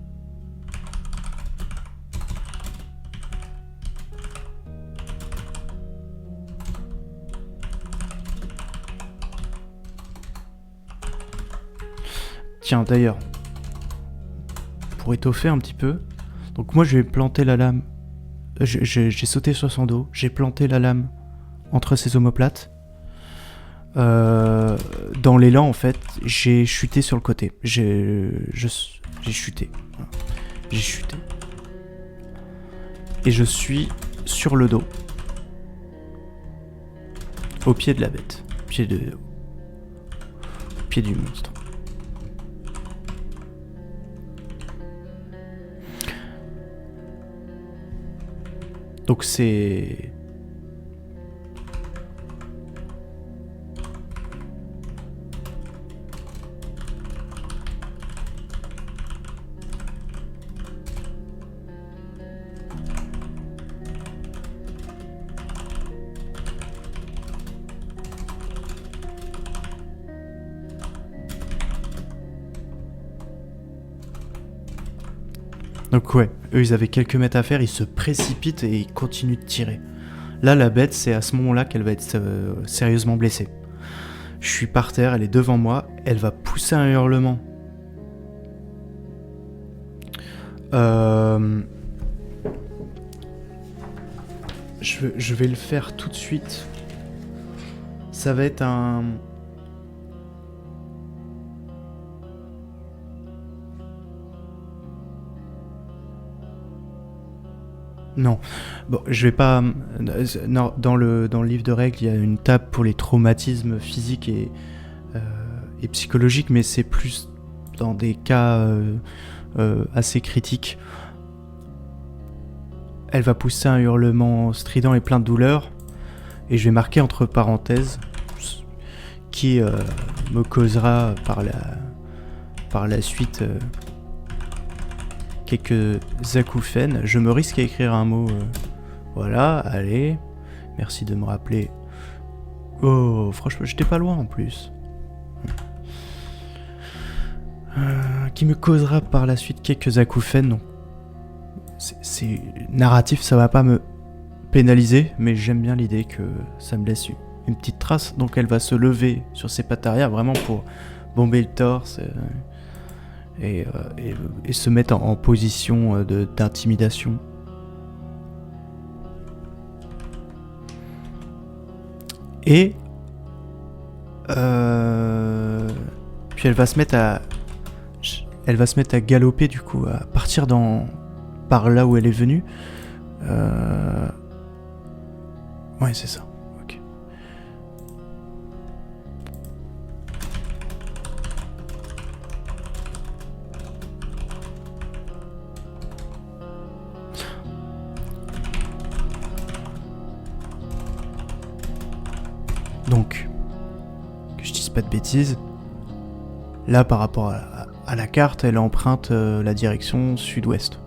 Tiens, d'ailleurs, pour étoffer un petit peu, donc moi je vais planter la lame, j'ai sauté sur son dos, j'ai planté la lame entre ses omoplates. Dans l'élan, en fait, j'ai chuté sur le côté. J'ai chuté. J'ai chuté. Et je suis sur le dos, au pied de la bête, au pied du monstre. Donc c'est... Donc ouais, eux ils avaient quelques mètres à faire, ils se précipitent et ils continuent de tirer. Là la bête, c'est à ce moment-là qu'elle va être sérieusement blessée. Je suis par terre, elle est devant moi, elle va pousser un hurlement. Je vais le faire tout de suite. Ça va être un... Non, bon, je vais pas... Non, dans le livre de règles, il y a une table pour les traumatismes physiques et psychologiques, mais c'est plus dans des cas assez critiques. Elle va pousser un hurlement strident et plein de douleur, et je vais marquer entre parenthèses qui me causera par la suite... quelques acouphènes. Je me risque à écrire un mot. Voilà, allez. Merci de me rappeler. Oh, franchement, j'étais pas loin en plus. Qui me causera par la suite quelques acouphènes. Donc, c'est narratif, ça va pas me pénaliser, mais j'aime bien l'idée que ça me laisse une petite trace. Donc, elle va se lever sur ses pattes arrière vraiment pour bomber le torse. Et se mettre en position d'intimidation. Et puis elle va se mettre à galoper du coup, à partir par là où elle est venue. Ouais, c'est ça. Ok. Donc, que je dise pas de bêtises, là par rapport à la carte, elle emprunte la direction sud-ouest.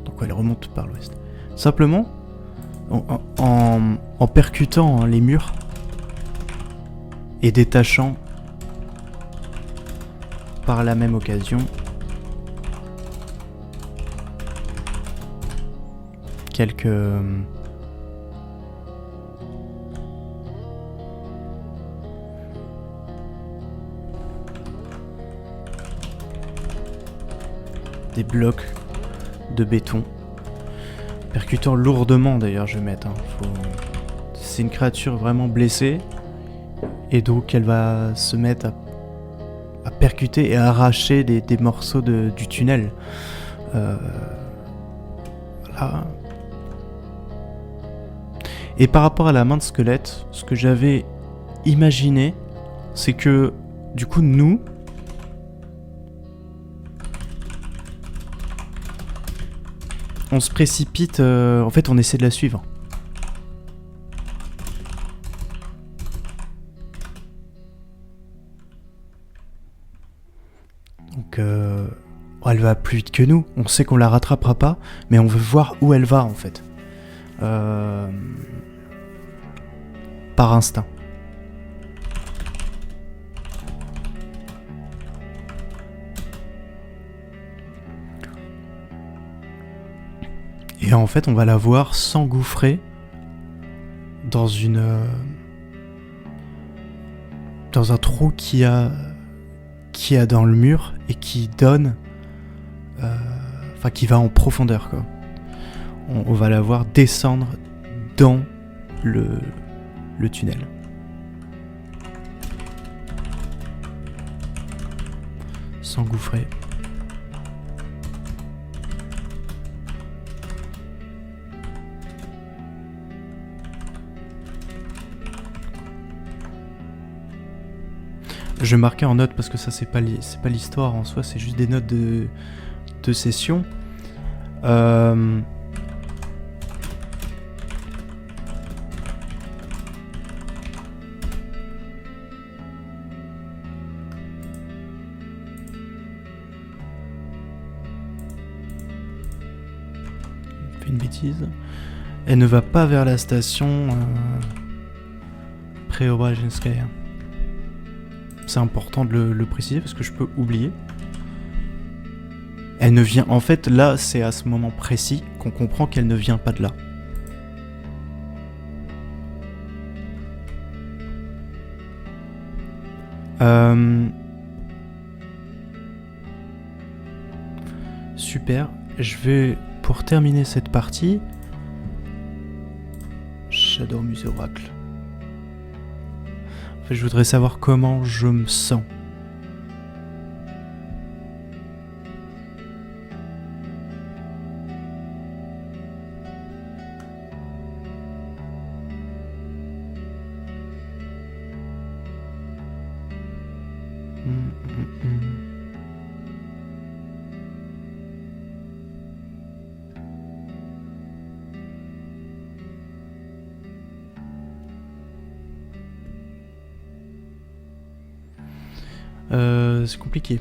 Donc elle remonte par l'ouest. Simplement, en percutant les murs et détachant par la même occasion quelques... des blocs de béton. Percutant lourdement d'ailleurs, je vais mettre. C'est une créature vraiment blessée. Et donc elle va se mettre à percuter et à arracher des morceaux du tunnel. Voilà. Et par rapport à la main de squelette, ce que j'avais imaginé, c'est que du coup nous, on se précipite, en fait on essaie de la suivre. Donc elle va plus vite que nous, on sait qu'on la rattrapera pas, mais on veut voir où elle va en fait. Par instinct. Et en fait, on va la voir s'engouffrer dans un trou qu'il y a dans le mur et qui donne, qui va en profondeur quoi. On va la voir descendre dans le tunnel. S'engouffrer. Je marquais en note parce que ça c'est pas l'histoire en soi, c'est juste des notes de session. une bêtise. Elle ne va pas vers la station Preobrajenskaya. C'est important de le préciser parce que je peux oublier. Elle ne vient... En fait, là, c'est à ce moment précis qu'on comprend qu'elle ne vient pas de là. Super. Je vais, pour terminer cette partie... J'adore Musée Oracle. En fait, je voudrais savoir comment je me sens. C'est compliqué.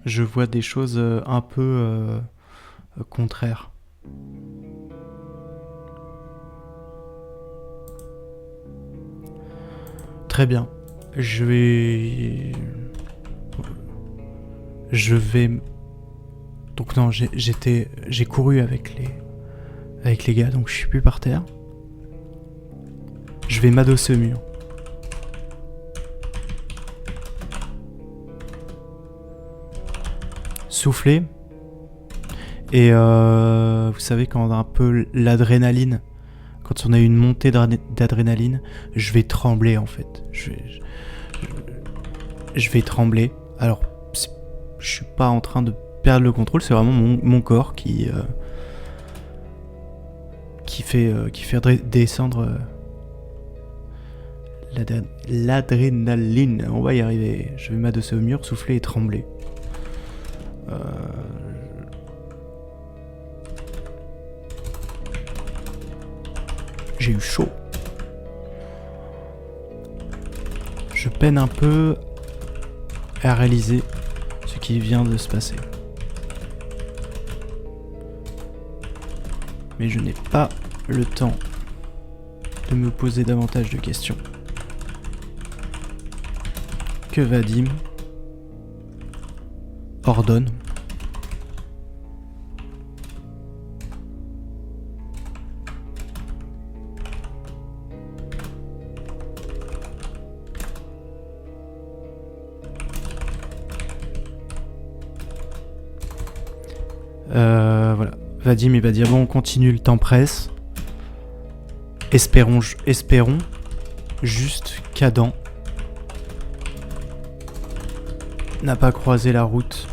Je vois des choses un peu contraires. Très bien. Je vais... Donc non, j'ai couru avec les gars, donc je suis plus par terre. Je vais m'adosser au mur. Souffler. Et vous savez, quand on a un peu l'adrénaline, quand on a une montée d'adrénaline, je vais trembler en fait. Je vais trembler. Alors, je suis pas en train de perdre le contrôle, c'est vraiment mon corps qui fait descendre l'adrénaline. On va y arriver. Je vais m'adosser au mur, souffler et trembler. J'ai eu chaud. Je peine un peu à réaliser ce qui vient de se passer. Mais je n'ai pas le temps de me poser davantage de questions. Que Vadim ordonne. Voilà. Vadim il va dire bon, on continue, le temps presse. Espérons juste qu'Adam n'a pas croisé la route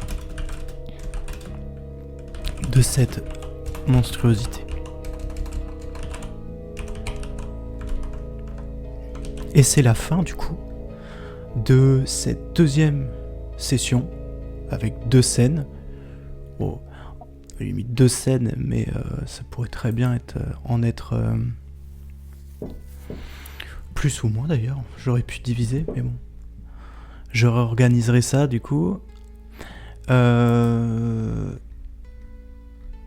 de cette monstruosité. Et c'est la fin du coup de cette deuxième session avec 2 scènes. Oh, limite 2 scènes, mais ça pourrait très bien être plus ou moins d'ailleurs. J'aurais pu diviser, mais bon. Je réorganiserai ça du coup.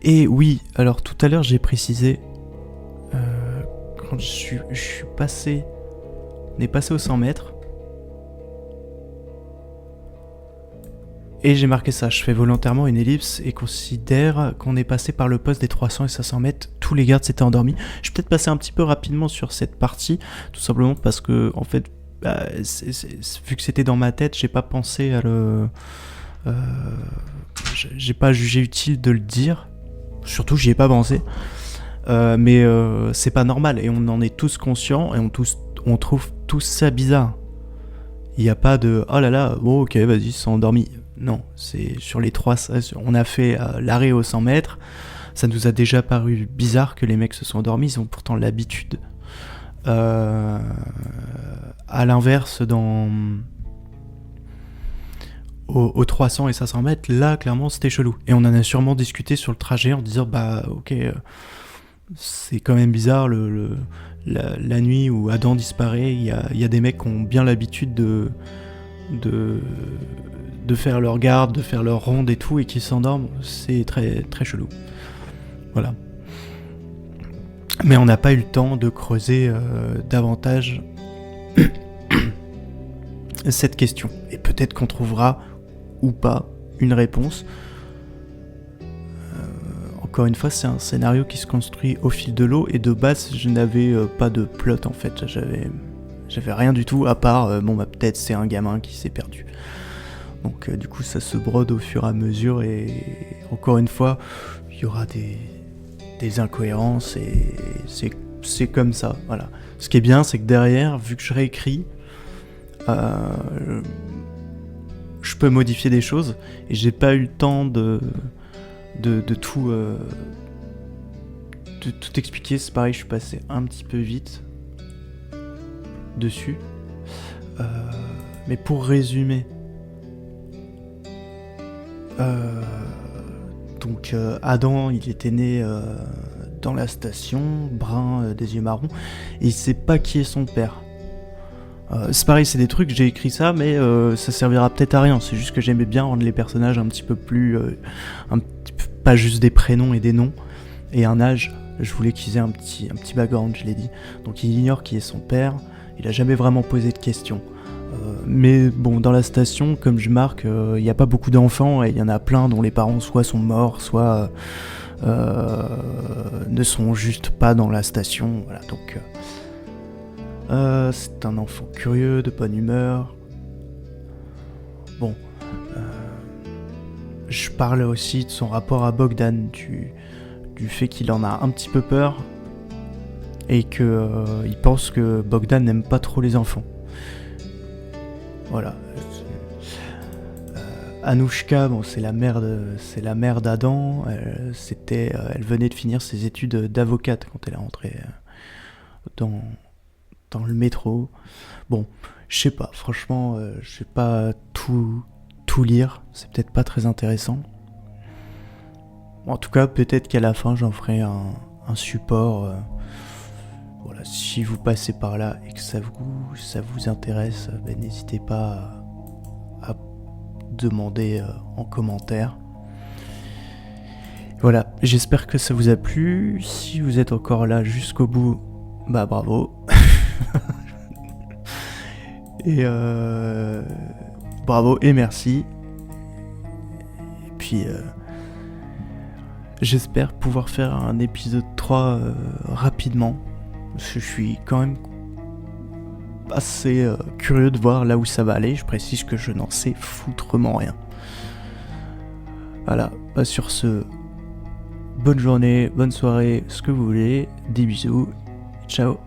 Et oui, alors tout à l'heure j'ai précisé quand je suis passé, on est passé aux 100 mètres. Et j'ai marqué ça, je fais volontairement une ellipse et considère qu'on est passé par le poste des 300 et 500 mètres. Tous les gardes s'étaient endormis. Je vais peut-être passer un petit peu rapidement sur cette partie, tout simplement parce que, en fait, vu que c'était dans ma tête, j'ai pas pensé à j'ai pas jugé utile de le dire. Surtout, j'y ai pas pensé. Mais c'est pas normal et on en est tous conscients et on trouve tous ça bizarre. Il n'y a pas de oh là là, bon ok, vas-y, ils sont endormis. Non, c'est sur les 300, on a fait l'arrêt aux 100 mètres. Ça nous a déjà paru bizarre que les mecs se sont endormis, ils ont pourtant l'habitude. À l'inverse, aux 300 et 500 mètres, là, clairement, c'était chelou. Et on en a sûrement discuté sur le trajet en disant, bah, ok, c'est quand même bizarre, la nuit où Adam disparaît, il y a des mecs qui ont bien l'habitude de faire leur garde, de faire leur ronde et tout, et qui s'endorment, c'est très, très chelou. Voilà. Mais on n'a pas eu le temps de creuser davantage cette question. Et peut-être qu'on trouvera ou pas une réponse. Encore une fois, c'est un scénario qui se construit au fil de l'eau, et de base, je n'avais pas de plot en fait. J'avais rien du tout, à part, peut-être c'est un gamin qui s'est perdu. Donc du coup, ça se brode au fur et à mesure, et encore une fois, il y aura des incohérences, et c'est comme ça, voilà. Ce qui est bien, c'est que derrière, vu que je réécris, je peux modifier des choses, et j'ai pas eu le temps de tout expliquer. C'est pareil, je suis passé un petit peu vite dessus, mais pour résumer, donc Adam, il était né dans la station, brun, des yeux marrons, et il sait pas qui est son père. C'est pareil, c'est des trucs, j'ai écrit ça, mais ça servira peut-être à rien. C'est juste que j'aimais bien rendre les personnages un petit peu plus... pas juste des prénoms et des noms, et un âge. Je voulais qu'ils aient un petit background, je l'ai dit. Donc il ignore qui est son père, il a jamais vraiment posé de questions. Mais bon, dans la station, comme je marque, il n'y a pas beaucoup d'enfants, et il y en a plein dont les parents soit sont morts, soit ne sont juste pas dans la station. Voilà, donc c'est un enfant curieux, de bonne humeur. Bon, je parle aussi de son rapport à Bogdan, du fait qu'il en a un petit peu peur, et que il pense que Bogdan n'aime pas trop les enfants. Voilà. Anouchka, bon, c'est la mère d'Adam. Elle venait de finir ses études d'avocate quand elle est rentrée dans le métro. Bon, je sais pas, franchement, je sais pas tout lire, c'est peut-être pas très intéressant. En tout cas, peut-être qu'à la fin, j'en ferai un support. Voilà, si vous passez par là et que ça vous intéresse, n'hésitez pas à demander en commentaire. Voilà, j'espère que ça vous a plu. Si vous êtes encore là jusqu'au bout, bah bravo. Et bravo et merci. Et puis j'espère pouvoir faire un épisode 3 rapidement, parce que je suis quand même assez curieux de voir là où ça va aller. Je précise que je n'en sais foutrement rien. Voilà, bah sur ce, bonne journée, bonne soirée, ce que vous voulez, des bisous, ciao.